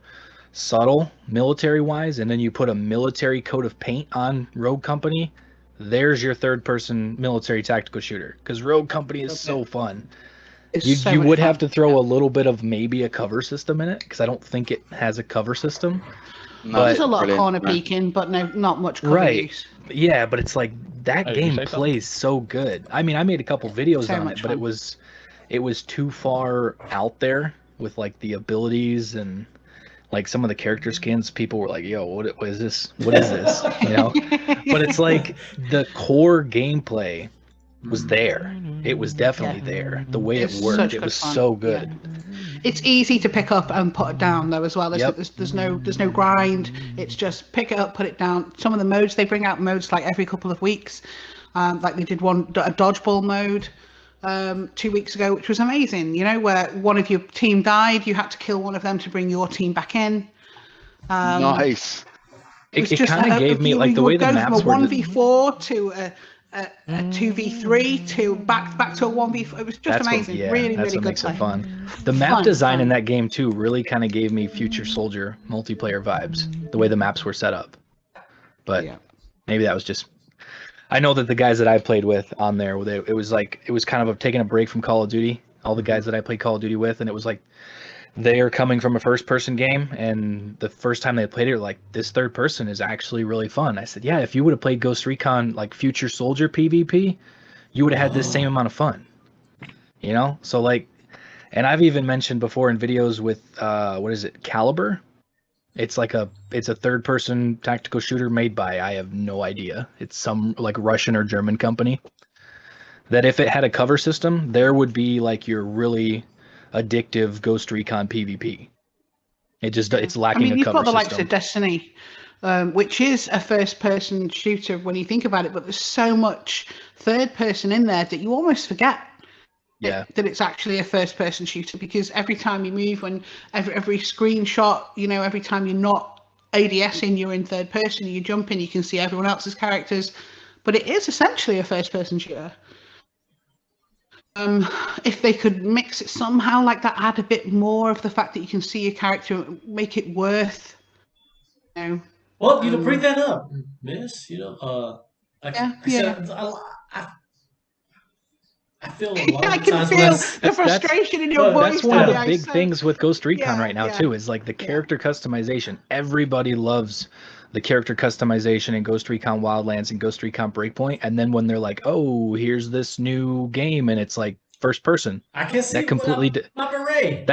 subtle military-wise, and then you put a military coat of paint on Rogue Company, there's your third-person military tactical shooter. Because Rogue Company is so fun. You would have to throw a little bit of maybe a cover system in it, because I don't think it has a cover system. There's a lot of corner peeking, but not much cover use. Yeah, but it's like that game plays so good. I mean, I made a couple videos on it, but it was too far out there with like the abilities and like some of the character skins. People were like, "Yo, what is this? What is this?" But it's like the core gameplay was there. It was definitely there. The way it worked, it was so good. Yeah. It's easy to pick up and put it down though as well. There's no grind. It's just pick it up, put it down. Some of the modes, they bring out modes like every couple of weeks. Like they did a dodgeball mode 2 weeks ago, which was amazing. Where one of your team died, you had to kill one of them to bring your team back in. Nice. It kind of gave me like the way the maps were. From a 1v4 to a 2v3 to back to a 1v4. It was just amazing. Really good makes play. It fun. The map design in that game too really kind of gave me Future Soldier multiplayer vibes. The way the maps were set up. But maybe that was just. I know that the guys that I played with on there, it was kind of taking a break from Call of Duty. All the guys that I played Call of Duty with, and it was like they are coming from a first-person game, and the first time they played it, like, this third person is actually really fun. I said, yeah, if you would have played Ghost Recon, like, Future Soldier PvP, you would have had this same amount of fun. So, like, and I've even mentioned before in videos with, Caliber? It's a third-person tactical shooter made by, I have no idea. It's some, like, Russian or German company. That if it had a cover system, there would be, like, your really addictive Ghost Recon PvP. It's lacking a cover system. You've got the likes of Destiny, which is a first-person shooter when you think about it, but there's so much third-person in there that you almost forget that it's actually a first-person shooter, because every time you move, when every screenshot, every time you're not ADSing, you're in third person, you jump in, you can see everyone else's characters, but it is essentially a first-person shooter. If they could mix it somehow like that, add a bit more of the fact that you can see your character, make it worth, Well, bring that up, miss. I feel a lot I of can times feel the frustration in your voice. That's one of the big things with Ghost Recon right now too, is like the character customization. Everybody loves the character customization in Ghost Recon Wildlands and Ghost Recon Breakpoint, and then when they're like, "Oh, here's this new game," and it's like first person, I can see that completely my beret.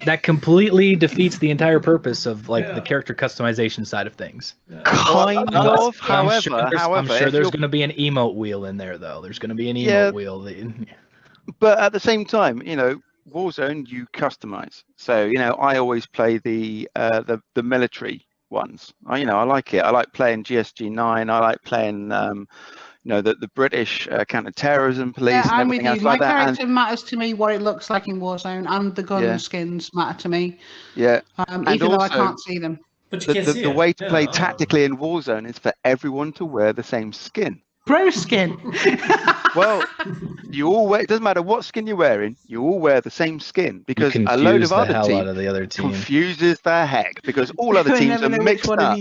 That completely defeats the entire purpose of like the character customization side of things. Kind of. I'm sure there's going to be an emote wheel in there, though. There's going to be an emote wheel. But at the same time, Warzone, you customize. So I always play the military ones. I like it. I like playing GSG-9. I like playing the British counter-terrorism police and everything else like that. My character matters to me what it looks like in Warzone, and the gun skins matter to me. Yeah. Even though I can't see them. But you can't see the way to play tactically in Warzone is for everyone to wear the same skin. Pro skin. Well, it doesn't matter what skin you're wearing, you all wear the same skin, because a load of other teams confuses the heck, because all other teams are mixed up.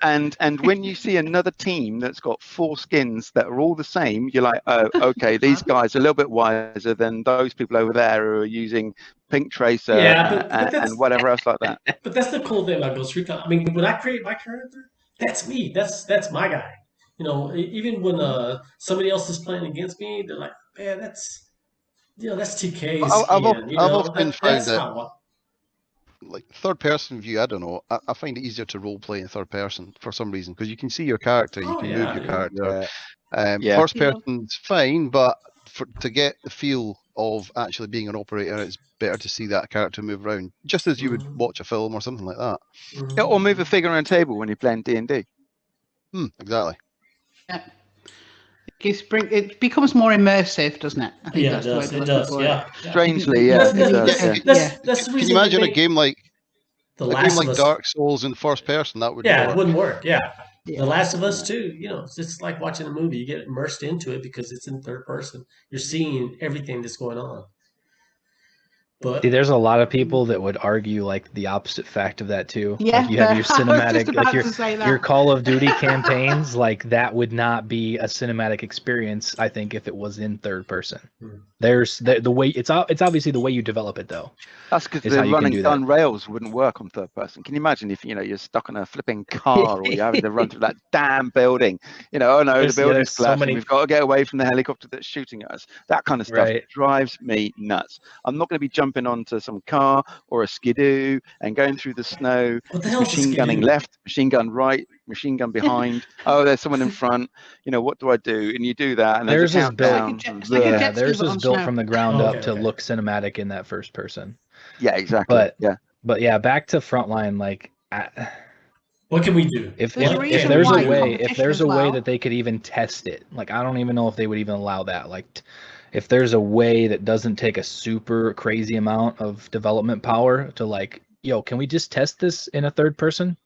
And when you see another team that's got 4 skins that are all the same, you're like, oh, okay, these guys are a little bit wiser than those people over there who are using Pink Tracer and whatever else like that. But that's the cool thing about Ghost Recon. I mean, when I create my character, that's me. That's my guy. Even when somebody else is playing against me, they're like, man, that's TK's. like third person view, I don't know. I find it easier to role play in third person for some reason because you can see your character, you can move your character. First person's fine, but to get the feel of actually being an operator, it's better to see that character move around, just as you would watch a film or something like that. Yeah, or move a figure on a table when you're playing D&D. Exactly. Yeah. It becomes more immersive, doesn't it? I think that's the way it does. Yeah. Strangely, yeah. Can you imagine a game like Last Dark Souls in first person? That would it wouldn't work. Yeah. The Last of Us too. You know, it's just like watching a movie. You get immersed into it because it's in third person. You're seeing everything that's going on. But see, there's a lot of people that would argue like the opposite fact of that too. Yeah, like you have your cinematic, like your Call of Duty campaigns, like that would not be a cinematic experience. I think if it was in third person. There's the way it's obviously the way you develop it though. That's because the running gun rails wouldn't work on third person. Can you imagine if you're stuck on a flipping car or you're having to run through that damn building? The building's collapsing. We've got to get away from the helicopter that's shooting at us. That kind of stuff drives me nuts. I'm not going to be jumping onto some car or a skidoo and going through the snow. Machine gunning left, machine gun right, machine gun behind. Oh, there's someone in front. What do I do? And you do that, and theirs is built. Theirs is built from the ground up to look cinematic in that first person. Yeah, exactly. But yeah, back to Frontline. Like, what can we do? If there's a way that they could even test it, like I don't even know if they would even allow that. Like, if there's a way that doesn't take a super crazy amount of development power to like, can we just test this in a third person?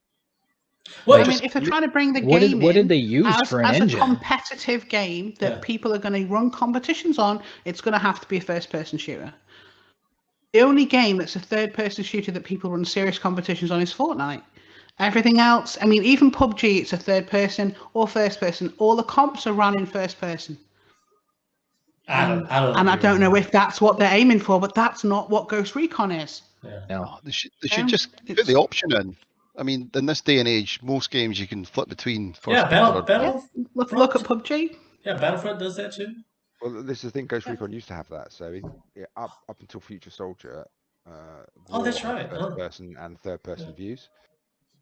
Well, I mean, if they're trying to bring the game what did they use for an engine? As a competitive game that people are going to run competitions on, it's going to have to be a first-person shooter. The only game that's a third-person shooter that people run serious competitions on is Fortnite. Everything else, I mean, even PUBG, it's a third-person or first-person. All the comps are run in first-person. I don't know if that's what they're aiming for, but that's not what Ghost Recon is. No. They should just put the option in. I mean, in this day and age, most games you can flip between first Battle. Look at PUBG. Yeah, Battlefront does that too. Well, this is the thing. Ghost Recon used to have that. So up until Future Soldier. That's right. First person and third person views.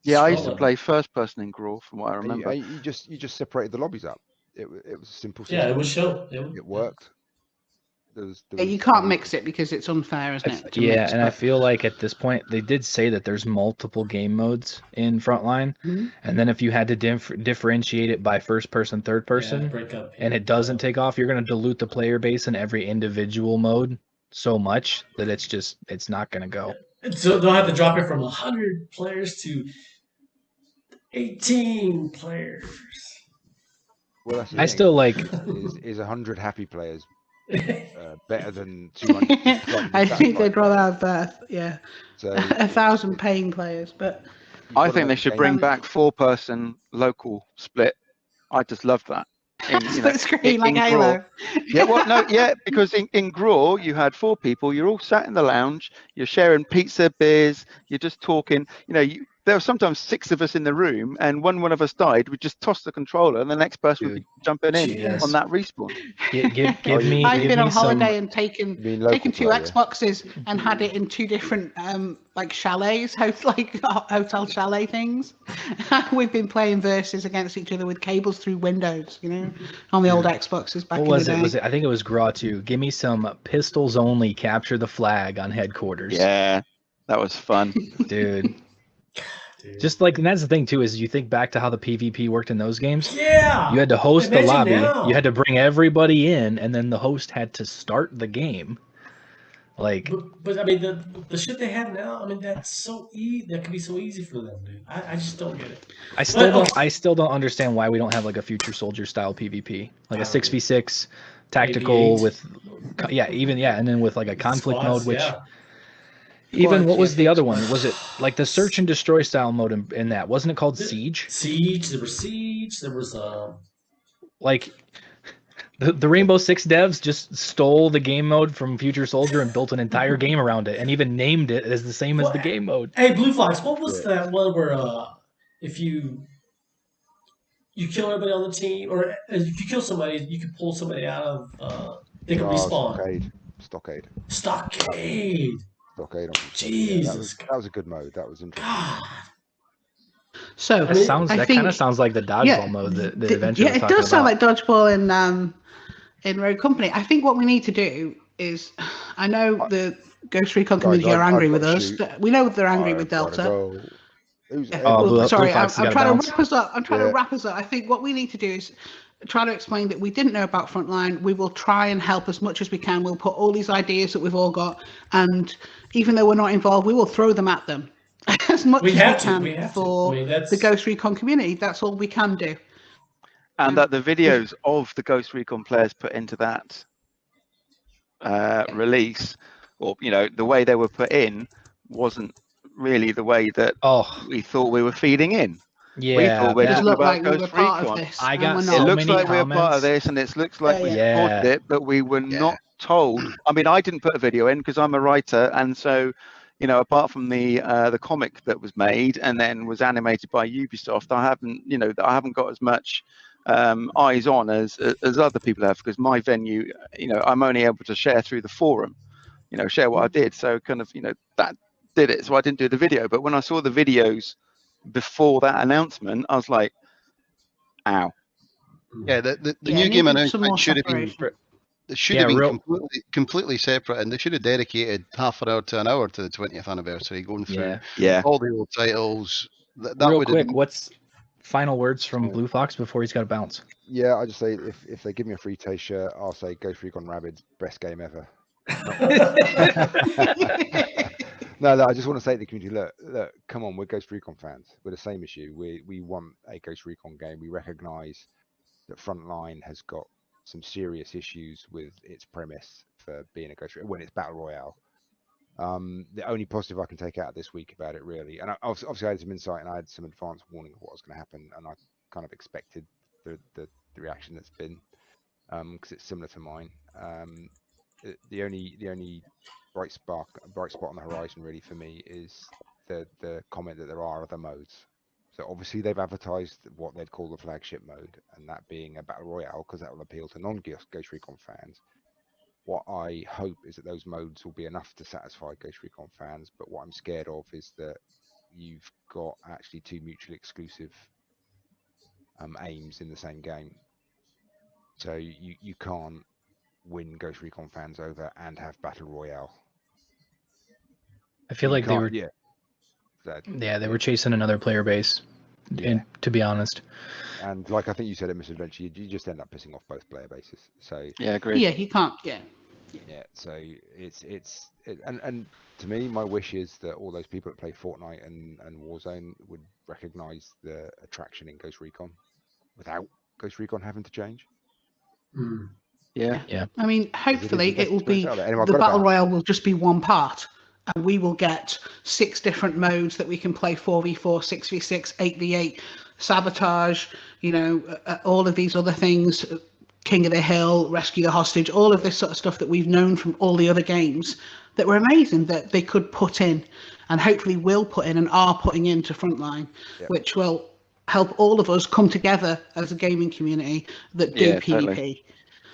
Yeah, I used to play first person in Graw, from what I remember. You just separated the lobbies up. It was a simple system. Yeah, it was show. It worked. You can't mix it because it's unfair, isn't it? And I feel like at this point they did say that there's multiple game modes in Frontline, and then if you had to differentiate it by first person, third person, and it doesn't take off, you're going to dilute the player base in every individual mode so much that it's not going to go. So they'll have to drop it from 100 players to 18 players. Well, that's I still like is 100 happy players. Better than 200. I think they'd rather have 1,000 paying players, but I think they should bring back 4-person local split. I just love that. Split screen like Halo. Because in Graw you had 4 people. You're all sat in the lounge. You're sharing pizza, beers. You're just talking. There were sometimes 6 of us in the room, and when one of us died, we'd just toss the controller, and the next person would be jumping in on that respawn. I've been on holiday and taken 2 Xboxes and had it in 2 different chalets, hotel chalet things. We've been playing versus against each other with cables through windows, on the old Xboxes back in the day. I think it was Graw 2. Give me some pistols only, capture the flag on headquarters. Yeah, that was fun, dude. Just and that's the thing too, is you think back to how the PvP worked in those games. Yeah. You had to host the lobby. Now. You had to bring everybody in, and then the host had to start the game. But I mean, the shit they have now. I mean, that's so easy. That could be so easy for them, dude. I just don't get it. I still don't understand why we don't have a Future Soldier style PvP, like a 6v6 tactical with, and then with a conflict mode, which. Even what was the other one? Was it the search and destroy style mode in that? Wasn't it called Siege? There was Siege. There was the Rainbow Six devs just stole the game mode from Future Soldier and built an entire game around it, and even named it as the same as the game mode. Hey, Blue Fox, what was that one where if you kill everybody on the team, or if you kill somebody, you can pull somebody out of they can respawn. Stockade. Blockade on from Sony. Yeah, Jesus. that was a good mode. That was interesting. God. So I mean, That kind of sounds like the dodgeball mode that the Adventure was it talking does sound about. like dodgeball in Rogue Company. I think what we need to do is, I know the Ghost Recon community are angry with us. We know they're angry with Delta. Sorry, I'm trying to wrap us up. I'm trying to wrap us up. I think what we need to do is try to explain that we didn't know about Frontline. We will try and help as much as we can. We'll put all these ideas that we've all got, and even though we're not involved, we will throw them at them as much as we can for the Ghost Recon community. That's all we can do. And that the videos of the Ghost Recon players put into that release, or the way they were put in, wasn't really the way that we thought we were feeding in. Yeah, we thought we were talking about like Ghost Recon. I got it looks like we're part of this, and it looks like we supported it, but we were not told. I mean, I didn't put a video in because I'm a writer, and so apart from the comic that was made and then was animated by Ubisoft, I haven't got as much eyes on as other people have, because my venue, I'm only able to share through the forum, share what I did. So kind of, that did it. So I didn't do the video. But when I saw the videos before that announcement, I was like, ow. Yeah, the new game announcement should have been completely separate, and they should have dedicated half an hour to an hour to the 20th anniversary, going through all the old titles. Real quick, what's final words from Blue Fox before he's got to bounce? Yeah, I just say if they give me a free t-shirt, I'll say Ghost Recon Rabbids, best game ever. No, I just want to say to the community, look, come on, we're Ghost Recon fans. We're the same as you. We want a Ghost Recon game. We recognise that Frontline has got some serious issues with its premise for being a Ghost Recon when it's Battle Royale. The only positive I can take out of this week about it, really, and obviously I had some insight and I had some advance warning of what was going to happen, and I kind of expected the reaction that's been, because it's similar to mine. The only bright spot on the horizon really for me is the comment that there are other modes. So obviously they've advertised what they'd call the flagship mode, and that being a battle royale, because that will appeal to non-Ghost Recon fans. What I hope is that those modes will be enough to satisfy Ghost Recon fans, but what I'm scared of is that you've got actually two mutually exclusive aims in the same game. So you can't win Ghost Recon fans over and have battle royale. I feel like they were they were chasing another player base, and to be honest. And like I think you said at Misadventure, you just end up pissing off both player bases. So yeah, agree. Yeah, you can't. Yeah, so it's and to me, my wish is that all those people that play Fortnite and Warzone would recognise the attraction in Ghost Recon without Ghost Recon having to change. Yeah. I mean, hopefully it will be the Battle Royale will just be one part, and we will get 6 different modes that we can play: 4v4, 6v6, 8v8, sabotage. All of these other things. King of the Hill, Rescue the Hostage, all of this sort of stuff that we've known from all the other games that were amazing that they could put in, and hopefully will put in and are putting into Frontline, which will help all of us come together as a gaming community that do PvP. Totally.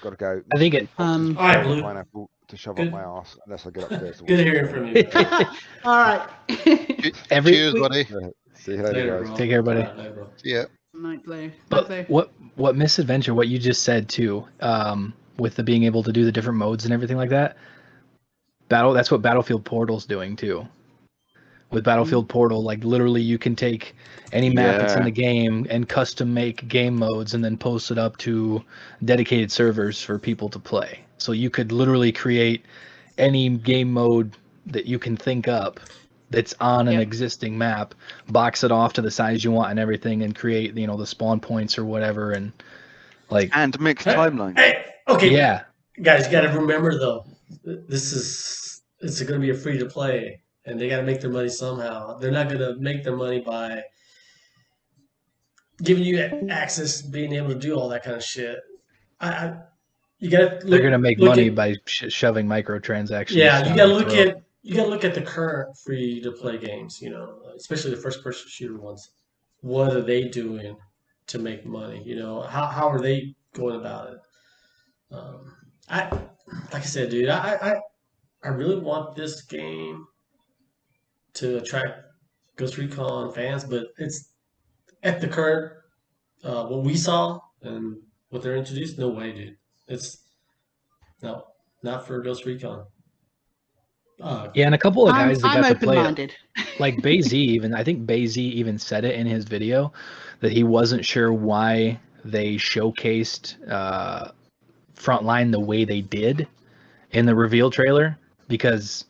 Got to go. I think it. All right, Blue. Pineapple to shove up my ass unless I get upstairs. Good hearing from you. All right. Cheers, buddy. See you later, guys. Take care, buddy. See ya. Night, Blue. But what Misadventure, what you just said too, with the being able to do the different modes and everything like that. That's what Battlefield Portal's doing too. With Battlefield Portal, like literally you can take any map that's in the game and custom make game modes and then post it up to dedicated servers for people to play. So you could literally create any game mode that you can think up that's on an existing map, box it off to the size you want and everything, and create the spawn points or whatever, and mixed timelines. Hey, okay, guys, you got to Mm-hmm. remember though, it's going to be a free to play, and they got to make their money somehow. They're not going to make their money by giving you access, being able to do all that kind of shit. You got to. They're going to make money by shoving microtransactions. Yeah, you got to look at the current free to play games. Especially the first person shooter ones. What are they doing to make money? How are they going about it? Like I said, dude, I really want this game to attract Ghost Recon fans, but it's at the current what we saw and what they're introduced. No way, dude. It's no, not for Ghost Recon. Yeah, and a couple of guys that I'm got to play it, open-minded. like I think Bayz even said it in his video that he wasn't sure why they showcased Frontline the way they did in the reveal trailer, because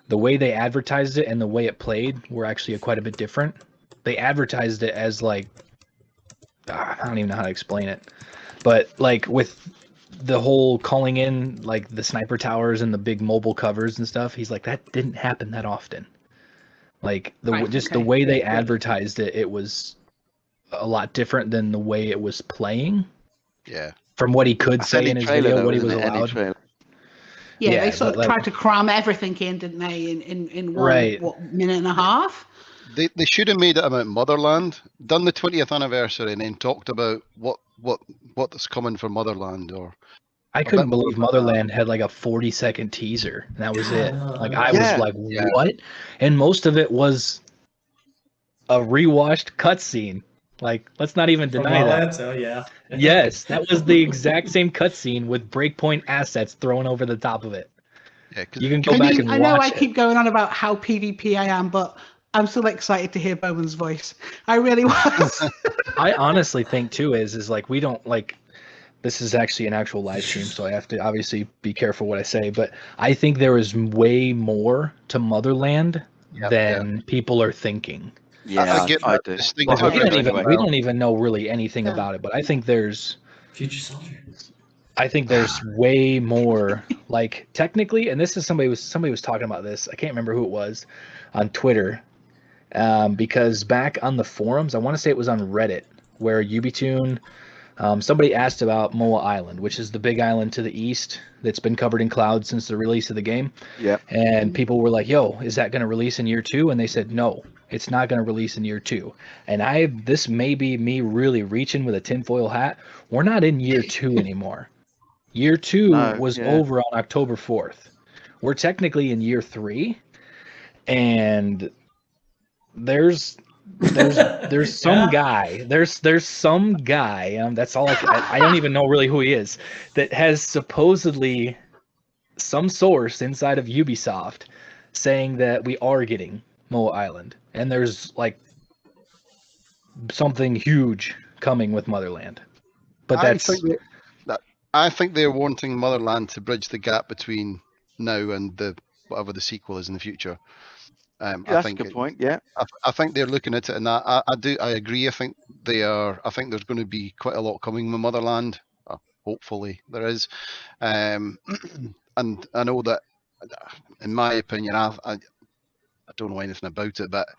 the way they advertised it and the way it played were actually quite a bit different. They advertised it as like, I don't even know how to explain it, but like with the whole calling in like the sniper towers and the big mobile covers and stuff, he's like, that didn't happen that often. Like the way they advertised it, it was a lot different than the way it was playing. Yeah. From what he could say in his video, what he was allowed. Yeah, they sort of tried to cram everything in, didn't they? In one minute and a half. They should have made it about Motherland, done the 20th anniversary, and then talked about what's coming for Motherland. Or I couldn't believe Motherland had like a 40-second teaser, and that was it. Like I was like, what? And most of it was a rewashed cutscene. Like, let's not even deny that. Oh yeah. Yes, that was the exact same cutscene with Breakpoint assets thrown over the top of it. Yeah, you can go back and watch it. I know I keep going on about how PvP I am, but I'm still excited to hear Bowman's voice. I really was. I honestly think too is like we don't like. This is actually an actual live stream, so I have to obviously be careful what I say. But I think there is way more to Motherland than people are thinking. Yeah, I do. We don't even know really anything about it, but I think there's Future Soldier. I think there's way more. Like technically, and this is somebody was talking about this. I can't remember who it was on Twitter, because back on the forums, I want to say it was on Reddit, where Ubitune, somebody asked about Moa Island, which is the big island to the east that's been covered in clouds since the release of the game. Yeah. And people were like, "Yo, is that going to release in year 2?" And they said, "No, it's not going to release in year 2." And this may be me really reaching with a tinfoil hat. We're not in year 2 anymore. Year 2 was over on October 4th. We're technically in year 3, and there's some guy. There's some guy. That's all I don't even know really who he is. That has supposedly some source inside of Ubisoft saying that we are getting Moa Island, and there's like something huge coming with Motherland. But I think they're wanting Motherland to bridge the gap between now and whatever the sequel is in the future. That's a good point. Yeah, I think they're looking at it, and I agree. I think they are. I think there's going to be quite a lot coming with Motherland. Hopefully, there is. And I know that, in my opinion, I don't know anything about it, but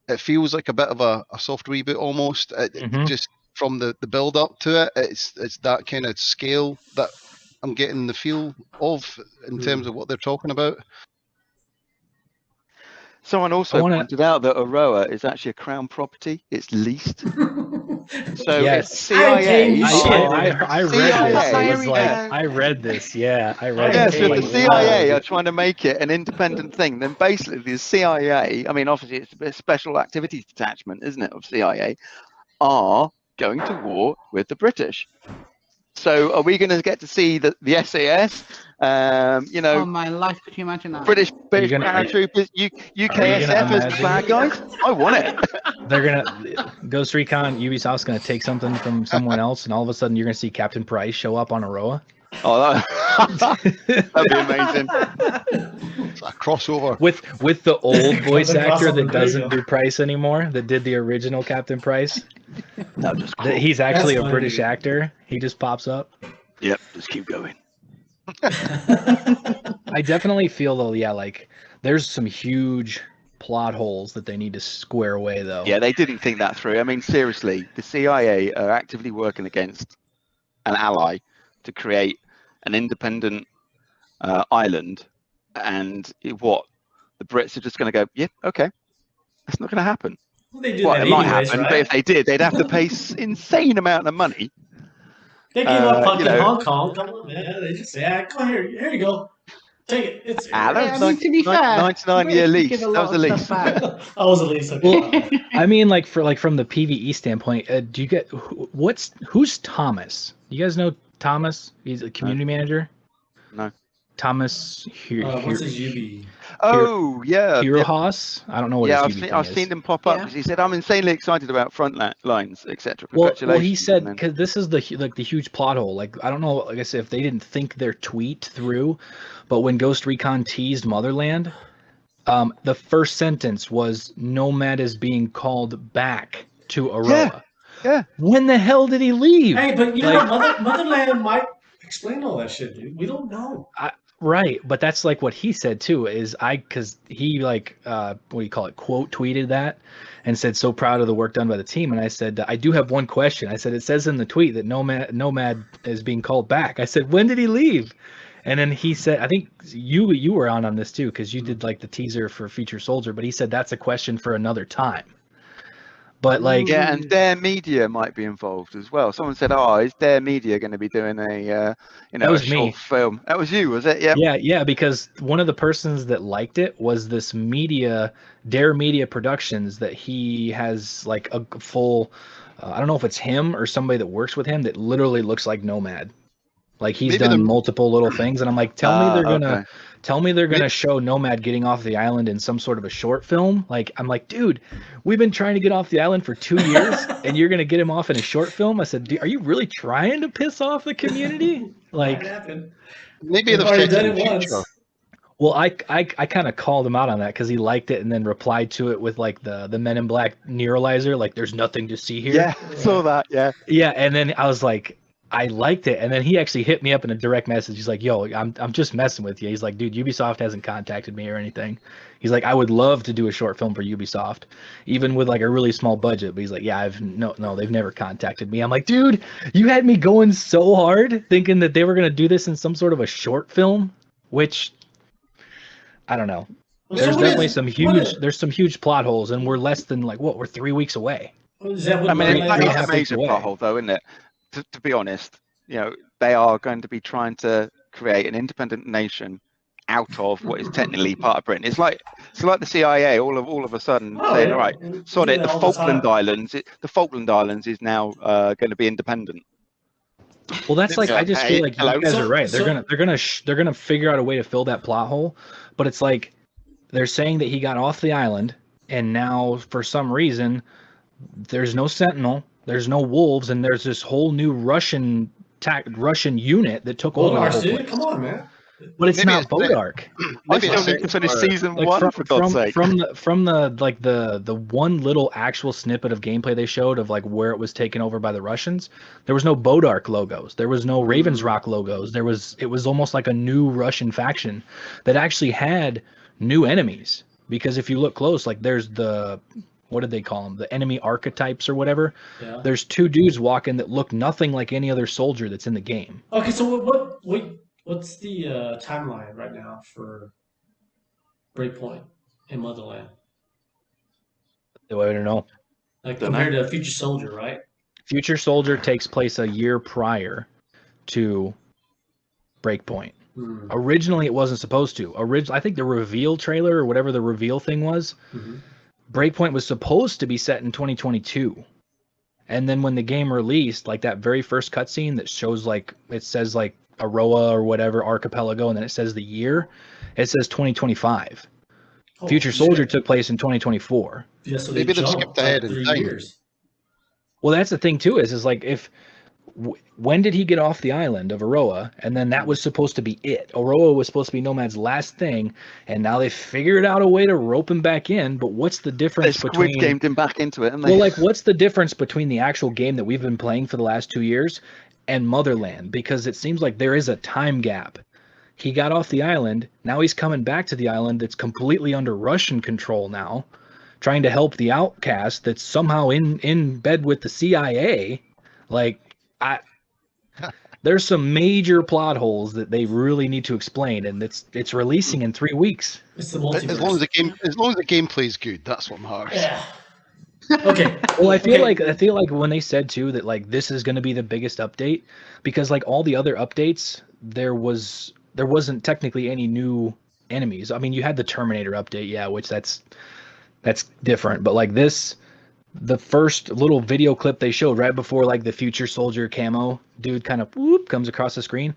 it feels like a bit of a soft reboot almost. Just from the build up to it, it's that kind of scale that I'm getting the feel of in terms of what they're talking about. Someone also pointed out that Aroa is actually a Crown property. It's leased. So it's CIA. I read this. It was like, I read this. Yeah, I read it. So the CIA are trying to make it an independent thing. Then basically the CIA, I mean, obviously it's a special activities detachment, isn't it, of CIA, are going to war with the British. So are we going to get to see the SAS? Oh my life! Could you imagine that? British paratroopers, UKSF as the bad guys. I want it. They're gonna Ghost Recon. Ubisoft's gonna take something from someone else, and all of a sudden you're gonna see Captain Price show up on Aroa. Oh, that'd be amazing. It's a crossover with the old voice actor that doesn't do Price anymore, that did the original Captain Price. He's actually a British actor. He just pops up. Yep, just keep going. I definitely feel though, like there's some huge plot holes that they need to square away though. Yeah, they didn't think that through. I mean, seriously, the CIA are actively working against an ally to create an independent island, and the Brits are just going to go, yeah, okay, that's not going to happen. Well, they do that might anyways, happen, right? but if they did, they'd have to pay insane amount of money. They gave up fucking Hong Kong. Come on, man. They just say, come here you go. Take it. It's That was I mean, to be fair, 99-year British give lease. a That lot was a of lease. stuff back. I was a lease. Okay. Well, I mean, like from the PvE standpoint, do you get who's Thomas? You guys know Thomas? He's a community manager. No. Thomas here. What's his UB? Oh, yeah. Hirohas? I don't know what his UB thing I've is. seen him pop up. Yeah. He said, "I'm insanely excited about Frontlines, etc." Well, Congratulations. he said And then- because this is the huge plot hole. Like I don't know. Like I said, if they didn't think their tweet through, but when Ghost Recon teased Motherland, the first sentence was Nomad is being called back to Aroa. Yeah. When the hell did he leave? Hey, but you know, Motherland might explain all that shit, dude. We don't know. Right, but that's like what he said too. Because he like what do you call it? Quote tweeted that and said so proud of the work done by the team. And I said I do have one question. I said it says in the tweet that Nomad is being called back. I said when did he leave? And then he said I think you were on this too because you did like the teaser for Future Soldier. But he said that's a question for another time. But like and Dare Media might be involved as well. Someone said, "Oh, is Dare Media going to be doing a That was a short me. film?" That was you, was it? Yeah. Yeah, because one of the persons that liked it was this Dare Media Productions that he has like a full, I don't know if it's him or somebody that works with him that literally looks like Nomad. Like he's Maybe done multiple little things, and I'm like, tell me they're gonna show Nomad getting off the island in some sort of a short film. Like I'm like, dude, we've been trying to get off the island for 2 years, and you're gonna get him off in a short film. I said, are you really trying to piss off the community? Like, maybe they've already said done in the it once. future. well, I kind of called him out on that because he liked it and then replied to it with like the Men in Black neuralizer, like there's nothing to see here. Yeah, saw that. Yeah. Yeah, and then I was like, I liked it, and then he actually hit me up in a direct message. He's like, "Yo, I'm just messing with you." He's like, "Dude, Ubisoft hasn't contacted me or anything." He's like, "I would love to do a short film for Ubisoft, even with like a really small budget." But he's like, "Yeah, they've never contacted me." I'm like, "Dude, you had me going so hard thinking that they were gonna do this in some sort of a short film," which I don't know. There's definitely some huge plot holes, and we're less than we're 3 weeks away. Is that what I mean, Motherland it's is? a major plot hole, though, isn't it? To be honest, they are going to be trying to create an independent nation out of what is technically part of Britain. It's like the CIA all of a sudden saying, "All right, sod it. The Falkland Islands is now going to be independent." Well, that's like I just feel like you guys are right. They're gonna figure out a way to fill that plot hole, but it's like they're saying that he got off the island, and now for some reason there's no Sentinel, there's no wolves, and there's this whole new Russian unit that took over the whole place. Come on, man. But it's not Bodark. I still need to finish season 1 for God's sake. From the one little actual snippet of gameplay they showed of like where it was taken over by the Russians, there was no Bodark logos. There was no Ravens Rock logos. It was almost like a new Russian faction that actually had new enemies. Because if you look close, like there's what did they call them? The enemy archetypes or whatever. Yeah. There's 2 dudes walking that look nothing like any other soldier that's in the game. Okay, so what's the timeline right now for Breakpoint in Motherland? I don't know. Like compared to Future Soldier, right? Future Soldier takes place a year prior to Breakpoint. Originally, it wasn't supposed to. I think the reveal trailer or whatever the reveal thing was, Breakpoint was supposed to be set in 2022. And then when the game released, like that very first cutscene that shows it says Aroa or whatever archipelago, and then it says the year, it says 2025. Future Soldier took place in 2024. Yeah, so maybe they've skipped ahead in 3 years. Well, that's the thing too. Is like when did he get off the island of Aroa? And then that was supposed to be it. Aroa was supposed to be Nomad's last thing, and now they figured out a way to rope him back in. But what's the difference between? Squid Gamed him back into it, haven't they? Well, like, what's the difference between the actual game that we've been playing for the last 2 years and Motherland? Because it seems like there is a time gap. He got off the island. Now he's coming back to the island that's completely under Russian control now, trying to help the outcast that's somehow in bed with the CIA. Like, there's some major plot holes that they really need to explain, and it's releasing in 3 weeks. It's the multiverse. As long as the gameplay is good, that's what matters. Yeah. Okay. Well, I feel like when they said too that like this is going to be the biggest update, because like all the other updates, there was there wasn't technically any new enemies. I mean, you had the Terminator update, yeah, which that's different. But like this, the first little video clip they showed right before like the Future Soldier camo dude kind of whoop comes across the screen,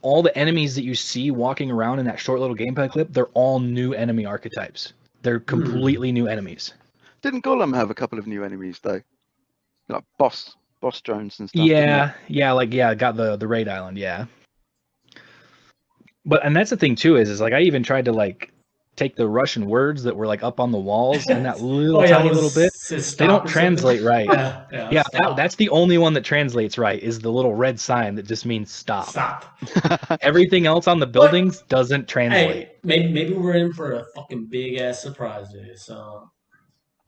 all the enemies that you see walking around in that short little gameplay clip, they're all new enemy archetypes. They're completely new enemies. Didn't Gollum have a couple of new enemies though? Like boss drones and stuff. Got the raid island, yeah. But and that's the thing too is like I even tried to like take the Russian words that were like up on the walls and that little tiny little bit. They don't translate right. Yeah, that's the only one that translates right is the little red sign that just means stop. Stop. Everything else on the buildings doesn't translate. Hey, maybe we're in for a fucking big ass surprise today. So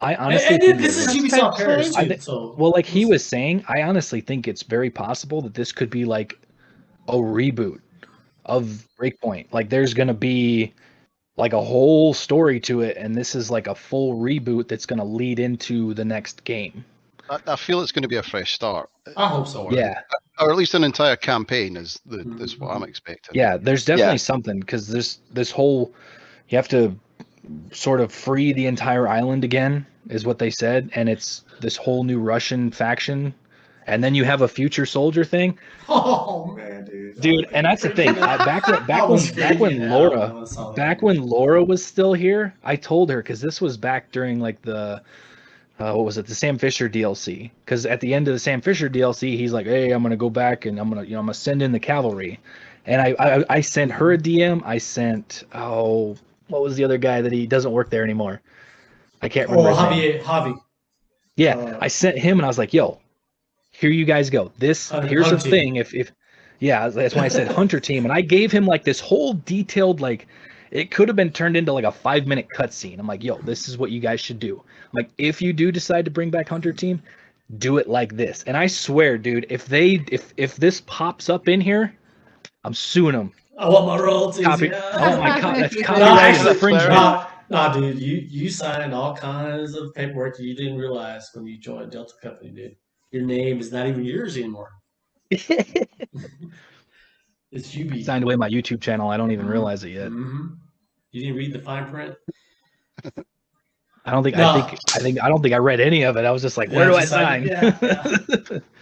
I honestly think this is Ubisoft Paris too. So well, like he was saying, I honestly think it's very possible that this could be like a reboot of Breakpoint. Like there's gonna be like a whole story to it, and this is like a full reboot that's gonna lead into the next game. I feel it's going to be a fresh start. I hope so. Yeah, or at least an entire campaign is what I'm expecting. Yeah, there's definitely something because this whole you have to sort of free the entire island again is what they said, and it's this whole new Russian faction, and then you have a Future Soldier thing. Oh man, dude, and that's the thing. Back when Laura was still here, I told her because this was back during like the what was it, the Sam Fisher DLC? Because at the end of the Sam Fisher DLC, he's like, "Hey, I'm gonna go back and I'm gonna send in the cavalry," and I sent her a DM. I sent what was the other guy that he doesn't work there anymore? I can't remember. Javi. Yeah, I sent him and I was like, "Yo, here you guys go. Here's the thing. If that's when I said Hunter Team, and I gave him like this whole detailed like." It could have been turned into like a 5-minute cutscene. I'm like, yo, this is what you guys should do. I'm like, if you do decide to bring back Hunter Team, do it like this. And I swear, dude, if this pops up in here, I'm suing them. I want my royalties. Oh my god, that's copyright infringement. Nah, dude, you signed all kinds of paperwork you didn't realize when you joined Delta Company, dude. Your name is not even yours anymore. It's Ubi. Signed away my YouTube channel. I don't even realize it yet. Mm-hmm. You didn't read the fine print? I don't think I read any of it. I was just like, where do I sign? Yeah.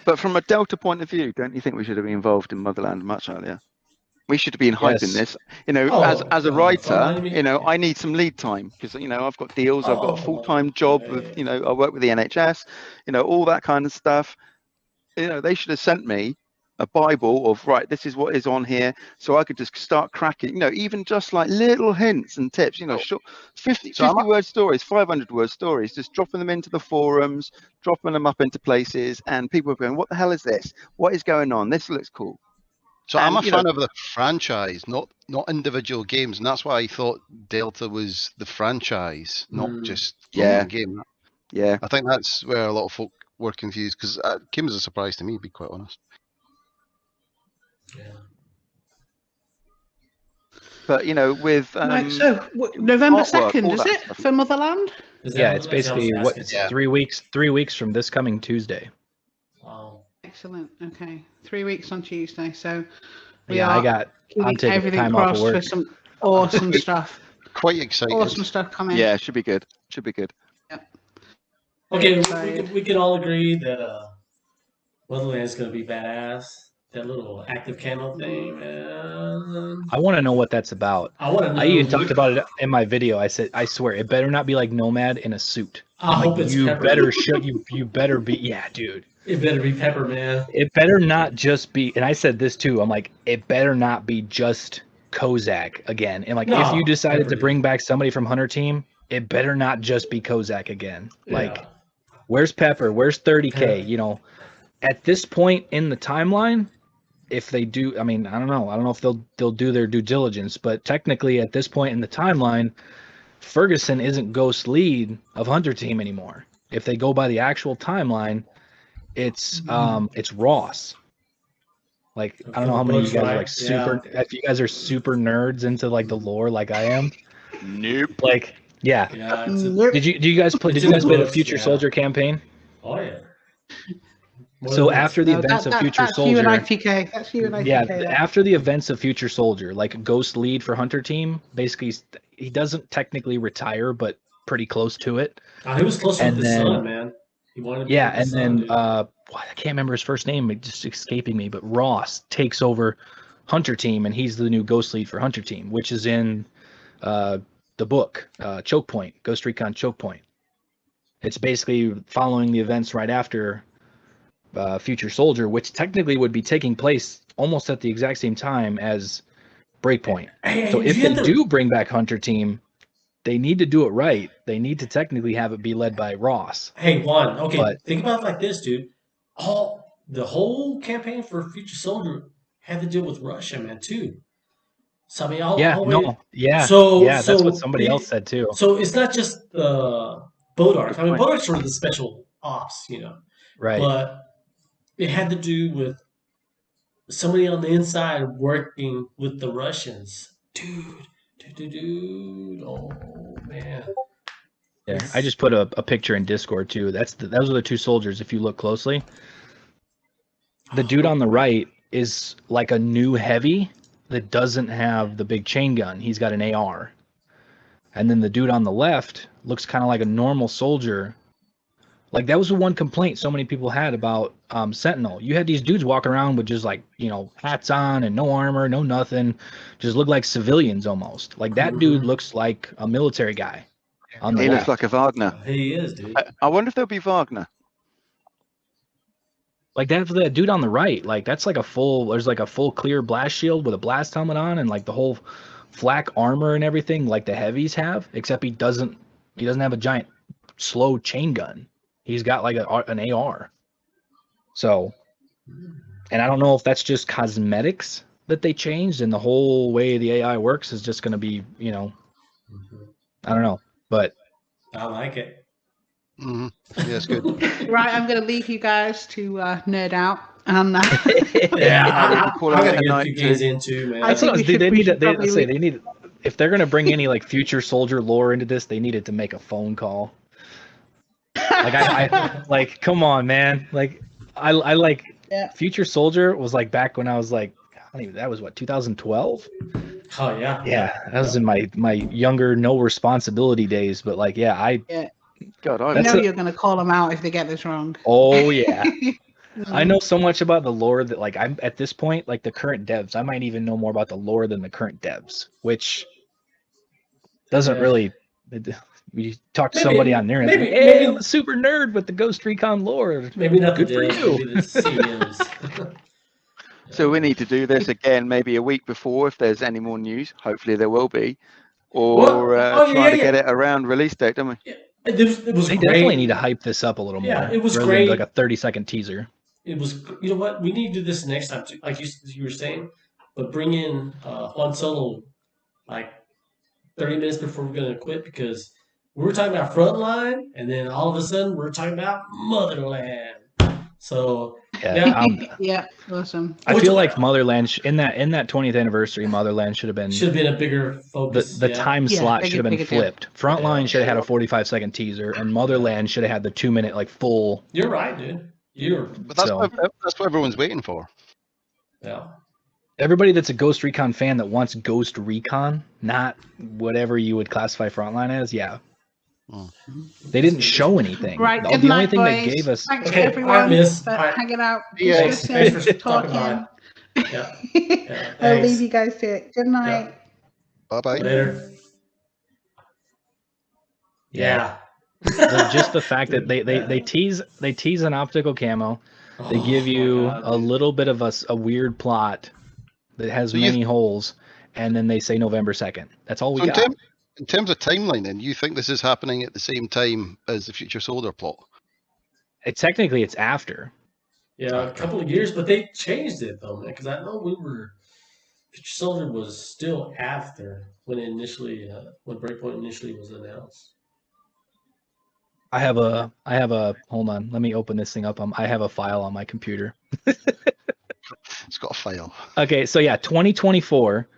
But from a Delta point of view, don't you think we should have been involved in Motherland much earlier? We should have been hyping this. As a writer, I need some lead time because I've got deals. I've got a full-time job. I work with the NHS. All that kind of stuff. They should have sent me a Bible of this is what is on here, so I could just start cracking. Even just like little hints and tips. Short 50 word stories, 500 word stories. Just dropping them into the forums, dropping them up into places, and people are going, "What the hell is this? What is going on? This looks cool." So I'm a fan of the franchise, not individual games, and that's why I thought Delta was the franchise, not just one game. Yeah, I think that's where a lot of folk were confused because it came as a surprise to me, to be quite honest. Yeah. But with so November 2nd, is it for Motherland? It's basically 3 weeks. 3 weeks from this coming Tuesday. Wow. Excellent. Okay, 3 weeks on Tuesday. So I'm taking everything time off crossed of work. for some awesome stuff. Quite excited. Awesome stuff coming. Yeah, it should be good. Yep. Okay, we can all agree that Motherland is going to be badass. That little active camo thing, man. I want to know what that's about. I even talked about it in my video. I said, I swear, it better not be like Nomad in a suit. I hope it's you Pepper. You better be, yeah, dude. It better be Pepper, man. It better not just be, and I said this too. I'm like, it better not be just Kozak again. And like, if you decided to bring back somebody from Hunter Team, it better not just be Kozak again. Like, where's Pepper? Where's 30K? At this point in the timeline. If they do, I mean, I don't know. I don't know if they'll do their due diligence, but technically at this point in the timeline, Ferguson isn't Ghost lead of Hunter Team anymore. If they go by the actual timeline, it's Ross. Like, I don't know how many of you guys are like super. If you guys are super nerds into like the lore, like I am. Nope. Like, yeah. Nope. Did you guys play? Did you guys play the Future Soldier campaign? Oh yeah. So after the events of Future that's Soldier, you and ITK. That's you and ITK. yeah, after the events of Future Soldier, like Ghost lead for Hunter Team, basically he doesn't technically retire, but pretty close to it. He was close with And his then- son, man. He wanted to be Yeah, with his and son, then dude. I can't remember his first name; it's just escaping me. But Ross takes over Hunter Team, and he's the new Ghost lead for Hunter Team, which is in the book Choke Point, Ghost Recon Choke Point. It's basically following the events right after Future Soldier, which technically would be taking place almost at the exact same time as Breakpoint. So if they do bring back Hunter Team, they need to do it right. They need to technically have it be led by Ross. Hey, Juan, okay, But- think about it like this, dude. The whole campaign for Future Soldier had to deal with Russia, man, too. So I mean, That's what somebody else said too. So it's not just Bodark. I mean, Bodark's sort of the special ops, Right. But it had to do with somebody on the inside working with the Russians, dude. Oh man. Yeah, I just put a picture in Discord too. Those are the two soldiers. If you look closely, the dude on the right is like a new heavy that doesn't have the big chain gun. He's got an AR, and then the dude on the left looks kind of like a normal soldier. Like that was the one complaint so many people had about Sentinel. You had these dudes walking around with just like hats on and no armor, no nothing, just look like civilians almost. Like that dude looks like a military guy. He looks like a Wagner. He is, dude. I wonder if there'll be Wagner. Like that dude on the right, like that's like there's like a full clear blast shield with a blast helmet on and like the whole flak armor and everything like the heavies have, except he doesn't have a giant slow chain gun. He's got like an AR. So, and I don't know if that's just cosmetics that they changed and the whole way the AI works is just going to be, I don't know, but I like it. Mm-hmm. Yeah, it's good. Right, I'm going to leave you guys to nerd out. And Yeah, I'm calling gonna it a get night you guys into, man. I think they need probably they need if they're going to bring any like Future Soldier lore into this, they needed to make a phone call. Like I like, come on, man. Like I like Future Soldier was like back when I was like, that was what 2012. Oh yeah. Yeah, that was in my younger no responsibility days. But like, God, I know you're going to call them out if they get this wrong. Oh yeah. I know so much about the lore that like I'm at this point, like the current devs, I might even know more about the lore than the current devs, which doesn't really. We talked to somebody on there and maybe, like, hey, I'm a super nerd with the Ghost Recon lore. Maybe not Good the for devs, you. maybe the CMs. So we need to do this again maybe a week before if there's any more news. Hopefully there will be. Or try to get it around release date, don't we? Yeah. It was They great. definitely need to hype this up a little more. Yeah, it was rather great. than like a 30-second teaser. It was, you know what? We need to do this next time too, like you were saying, but bring in Juan Solo like 30 minutes before we're gonna quit because we were talking about Frontline, and then all of a sudden we're talking about Motherland. So yeah, awesome. I feel like Motherland in that 20th anniversary, Motherland should have been a bigger focus. The time slot should have been flipped. Frontline should have had a 45-second teaser, and Motherland should have had the 2-minute like full. You're right, dude. But that's what everyone's waiting for. Yeah. Everybody that's a Ghost Recon fan that wants Ghost Recon, not whatever you would classify Frontline as, they didn't show anything. Right, The only thing they gave us. Thanks everyone for hanging out. Thanks for talking about it. Yeah. I'll leave you guys to it. Good night. Bye bye. Later. Yeah. Just the fact that they tease an optical camo. They give you a little bit of a weird plot that has many holes, and then they say November 2nd. That's all we got. In terms of timeline, then, you think this is happening at the same time as the Future Soldier plot? Technically, it's after. Yeah, a couple of years, but they changed it though, man. Because I know Future Soldier was still after when Breakpoint initially was announced. I have a hold on, let me open this thing up. I have a file on my computer. It's got a file. Okay, so 2024.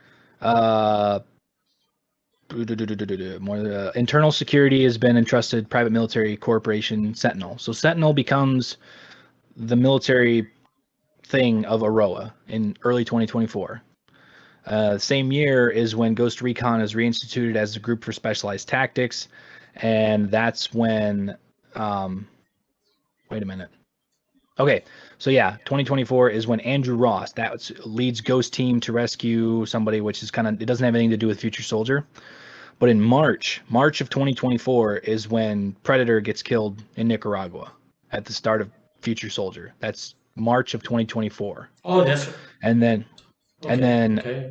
Internal security has been entrusted private military corporation Sentinel. So Sentinel becomes the military thing of Aroa in early 2024. Same year is when Ghost Recon is reinstituted as a group for specialized tactics, and that's when. Wait a minute. Okay, so yeah, 2024 is when Andrew Ross leads Ghost Team to rescue somebody, which is it doesn't have anything to do with Future Soldier. But in March of 2024 is when Predator gets killed in Nicaragua at the start of Future Soldier. That's March of 2024. Oh, that's. And then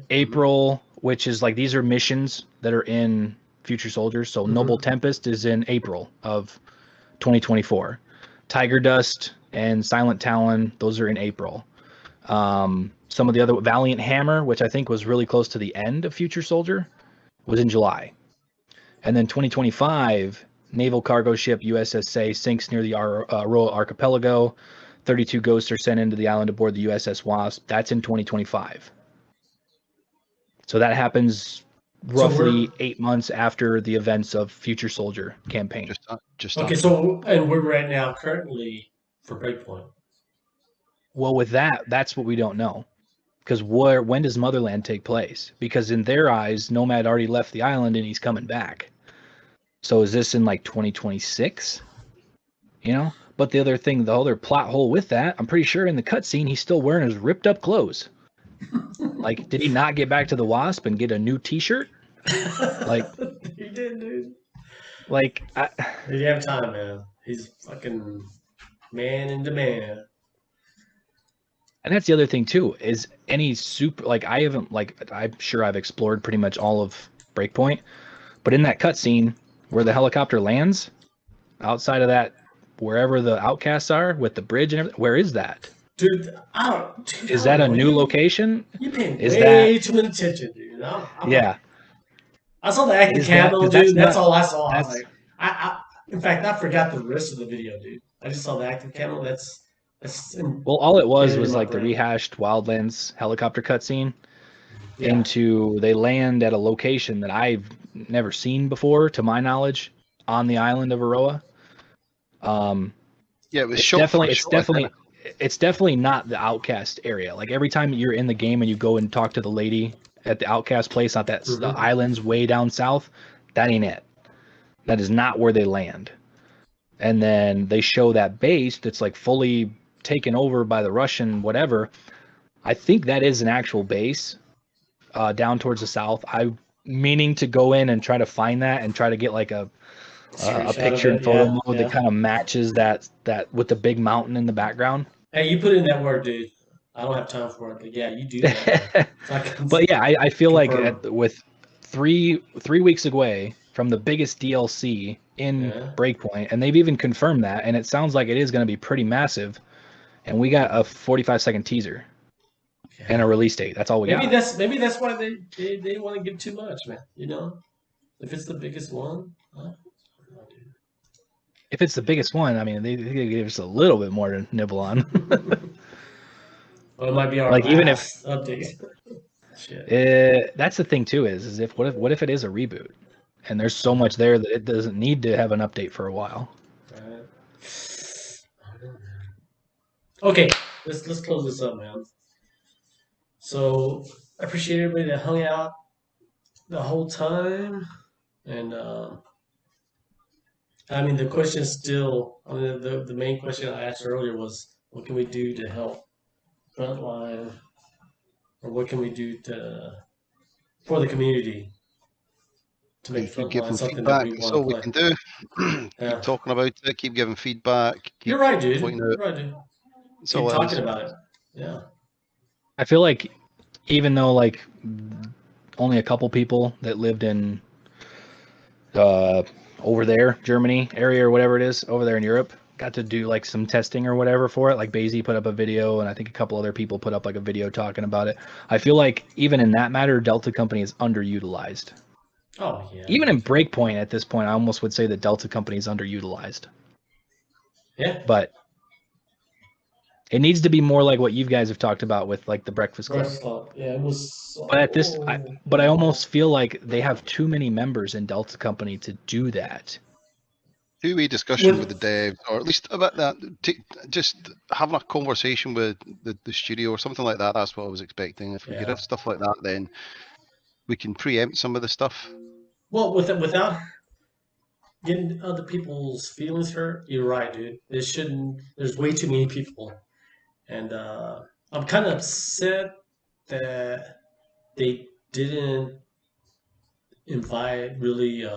April, which is like these are missions that are in Future Soldiers. So Noble Tempest is in April of 2024. Tiger Dust and Silent Talon, those are in April. Some of the other Valiant Hammer, which I think was really close to the end of Future Soldier, was in July. And then 2025, naval cargo ship USSA sinks near the Aroa Archipelago. 32 ghosts are sent into the island aboard the USS Wasp. That's in 2025. So that happens roughly 8 months after the events of Future Soldier campaign. Just okay. So, and we're right now currently for Breakpoint. Well, with that's what we don't know, because when does Motherland take place? Because in their eyes, Nomad already left the island and he's coming back. So is this in like 2026? You know. But the other plot hole with that, I'm pretty sure in the cutscene he's still wearing his ripped up clothes. Like, did he not get back to the Wasp and get a new T-shirt? Like, he did, dude. Like, did you have time, man? He's fucking man in demand. And that's the other thing too, is any super, like, I'm sure I've explored pretty much all of Breakpoint, but in that cutscene where the helicopter lands, outside of that, wherever the outcasts are with the bridge and everything, where is that? Dude, is that a new location? You paying is way too much attention, dude. Yeah. I saw the active camo, dude. That's all I saw. I was like, in fact, I forgot the rest of the video, dude. I just saw the active camo. That's well, all it was like the rehashed Wildlands helicopter cutscene. They land at a location that I've never seen before, to my knowledge, on the island of Aroa. It was it's definitely not the Outcast area. Like, every time you're in the game and you go and talk to the lady at the Outcast place, not that the islands way down south, that ain't it. That is not where they land. And then they show that base that's like fully taken over by the Russian whatever. I think that is an actual base down towards the south. I'm meaning to go in and try to find that and try to get like a picture in photo mode that kind of matches that with the big mountain in the background. Hey, you put in that word, dude. I don't have time for it, but yeah, you do that. But yeah, I feel like with 3 weeks away from the biggest DLC in Breakpoint, and they've even confirmed that, and it sounds like it is going to be pretty massive, and we got a 45-second teaser and a release date. That's all we got. Maybe that's why they want to give too much, man. You know, if it's the biggest one. If it's the biggest one, I mean, they give us a little bit more to nibble on. Well, it might be our like, even if update. Shit. That's the thing too, is if what if it is a reboot, and there's so much there that it doesn't need to have an update for a while. Okay, let's close this up, man. So I appreciate everybody that hung out the whole time, and I mean, the question is still, the main question I asked earlier was, what can we do to help Frontline, or what can we do for the community to make Frontline something that we want to play? That's all we can do. Keep talking about it, keep giving feedback. You're right, dude. You're right, dude. Keep talking about it. Yeah. I feel like, even though like only a couple people that lived in over there, Germany area or whatever it is, over there in Europe, got to do like some testing or whatever for it. Like, Basie put up a video, and I think a couple other people put up like a video talking about it. I feel like even in that matter, Delta Company is underutilized. Oh yeah. Even in Breakpoint at this point, I almost would say that Delta Company is underutilized. Yeah. But it needs to be more like what you guys have talked about with like the Breakfast Club. Yeah, it was. But at this, I almost feel like they have too many members in Delta Company to do that. two-way discussion with the devs, or at least about that. Just having a conversation with the studio or something like that. That's what I was expecting. If we could have stuff like that, then we can preempt some of the stuff. Well, without getting other people's feelings hurt, you're right, dude. There shouldn't. There's way too many people, and I'm kind of upset that they didn't invite really.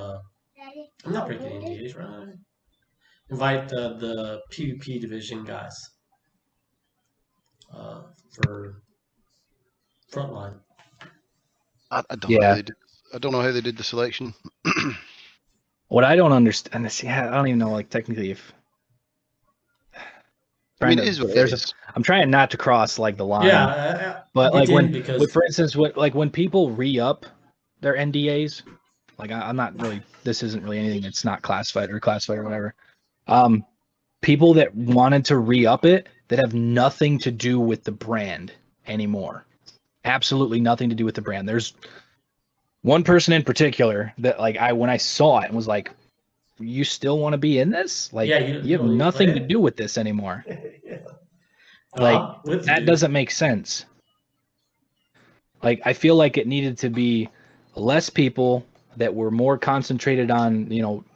I'm not breaking NDAs, right? Invite the PvP division guys for Frontline. I don't know how they did. I don't know how they did the selection. What I don't understand is, I don't even know, like, technically if. I mean, it is what it is. I'm trying not to cross like the line. Yeah, but like for instance, when people re-up their NDAs, like I'm not really. This isn't really anything that's not classified or whatever. People that wanted to re-up it that have nothing to do with the brand anymore, absolutely nothing to do with the brand. There's one person in particular that like when I saw it and was like, you still want to be in this? Like, you have nothing to do with this anymore. Yeah. Like, that doesn't make sense. Like, I feel like it needed to be less people that were more concentrated on,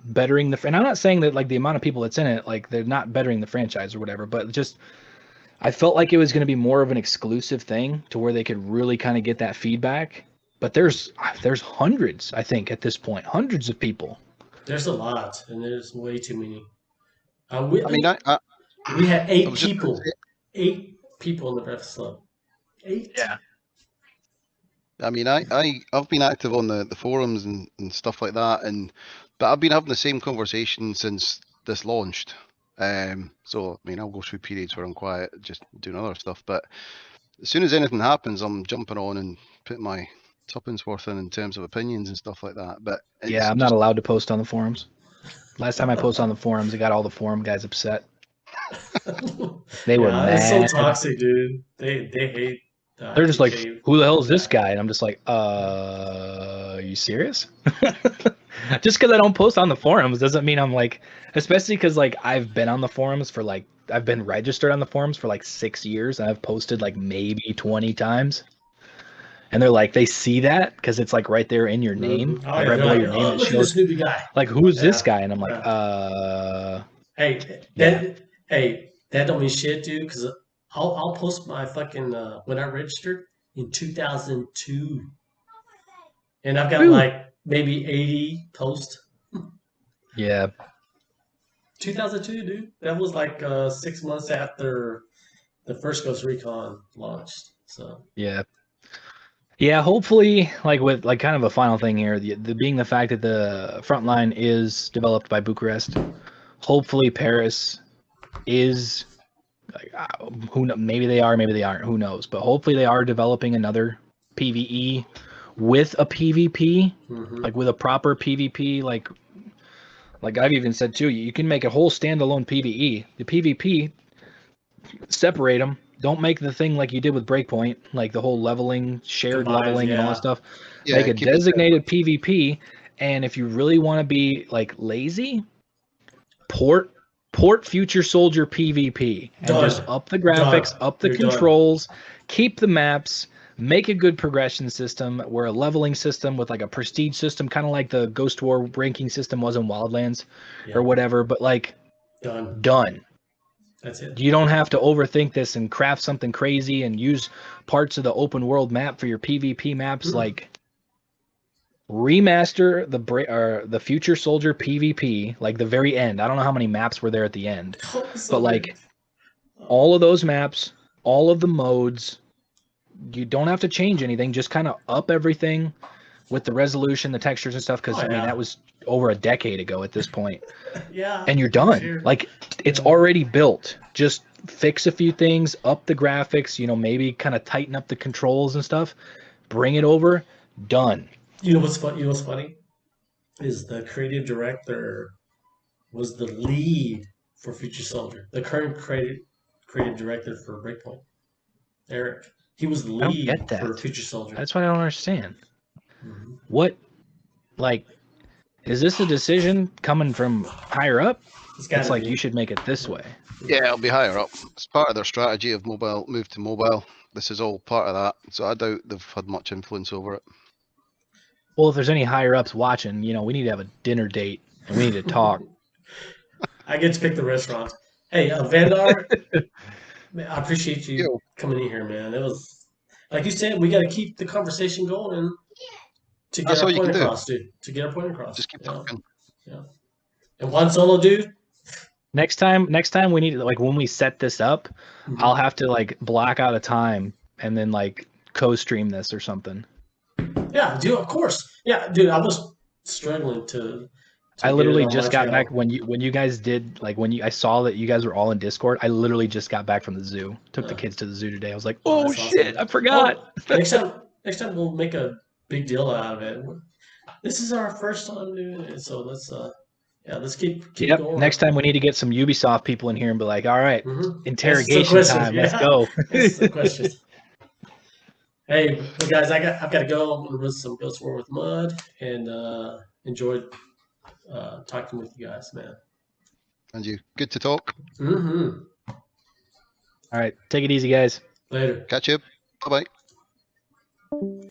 bettering the. And I'm not saying that like the amount of people that's in it, like they're not bettering the franchise or whatever, but just I felt like it was going to be more of an exclusive thing to where they could really kind of get that feedback. But there's hundreds, I think, at this point, hundreds of people. There's a lot, and there's way too many. We had 8 people. 8 people in the Breakfast Club. 8? Yeah. I mean, I've been active on the forums and stuff like that, but I've been having the same conversation since this launched. So, I mean, I'll go through periods where I'm quiet, just doing other stuff. But as soon as anything happens, I'm jumping on and putting my tuppence worth in terms of opinions and stuff like that. But yeah, I'm not allowed to post on the forums. Last time I posted on the forums, I got all the forum guys upset. They were mad. It's so toxic, dude. They hate. They're just like, who the hell is this guy? And I'm just like, are you serious? Just because I don't post on the forums doesn't mean I'm like, especially because like I've been on the forums for like, I've been registered on the forums for like 6 years. And I've posted like maybe 20 times. And they're like, they see that because it's like right there in your name, right below your name. It shows like, who's this guy? And I'm like, that don't mean shit, dude. Because I'll post my fucking when I registered in 2002, and I've got like maybe 80 posts. Yeah. 2002, dude. That was like 6 months after the first Ghost Recon launched. So yeah. Yeah, hopefully, like with like kind of a final thing here, the being the fact that the Frontline is developed by Bucharest, hopefully Paris is, like, maybe they are, maybe they aren't, who knows? But hopefully they are developing another PvE with a PvP, like with a proper PvP, like I've even said too, you can make a whole standalone PvE. The PvP, separate them. Don't make the thing like you did with Breakpoint, like the whole leveling, shared leveling, and all that stuff. Yeah, make a designated PvP, and if you really want to be like lazy, port Future Soldier PvP and just up the graphics, up the controls, keep the maps, make a good progression system, where a leveling system with like a prestige system, kind of like the Ghost War ranking system was in Wildlands or whatever, but like done. That's it. You don't have to overthink this and craft something crazy and use parts of the open world map for your PvP maps. Like, remaster the Future Soldier PvP, like the very end. I don't know how many maps were there at the end, but like all of those maps, all of the modes, you don't have to change anything. Just kind of up everything with the resolution, the textures and stuff. Because I mean, that was over a decade ago at this point. Yeah, and you're done. Sure. Like, it's already built. Just fix a few things, up the graphics, maybe kind of tighten up the controls and stuff. Bring it over. Done. You know what's funny? Is the creative director was the lead for Future Soldier. The current creative director for Breakpoint, Eric. He was the lead for Future Soldier. That's what I don't understand. What, like, is this a decision coming from higher up? It's like be. you should make it this way. Yeah, it'll be higher up. It's part of their strategy of move to mobile. This is all part of that. So I doubt they've had much influence over it. Well, if there's any higher ups watching, you know, we need to have a dinner date and we need to talk. I get to pick the restaurant. Hey, Vandar, I appreciate you coming in here, man. It was, like you said, we got to keep the conversation going and to get our point across, dude. To get our point across. Just keep talking. Yeah. And one solo dude. Next time we need to, like, when we set this up, I'll have to like block out a time and then like co-stream this or something. Yeah, dude. Of course. Yeah, dude. I was struggling to I literally just got back when you guys did, like, I saw that you guys were all in Discord. I literally just got back from the zoo. Took the kids to the zoo today. I was like, oh shit, awesome. I forgot. Well, next time we'll make a big deal out of it. This is our first time doing it, so let's keep going. Next time we need to get some Ubisoft people in here and be like, all right, interrogation time. Let's go. That's the question. Hey, well, guys, I've got to go. I'm gonna run some Ghost War with Mud and enjoyed talking with you guys, man. And you, good to talk. All right, take it easy, guys. Later. Catch you. Bye bye.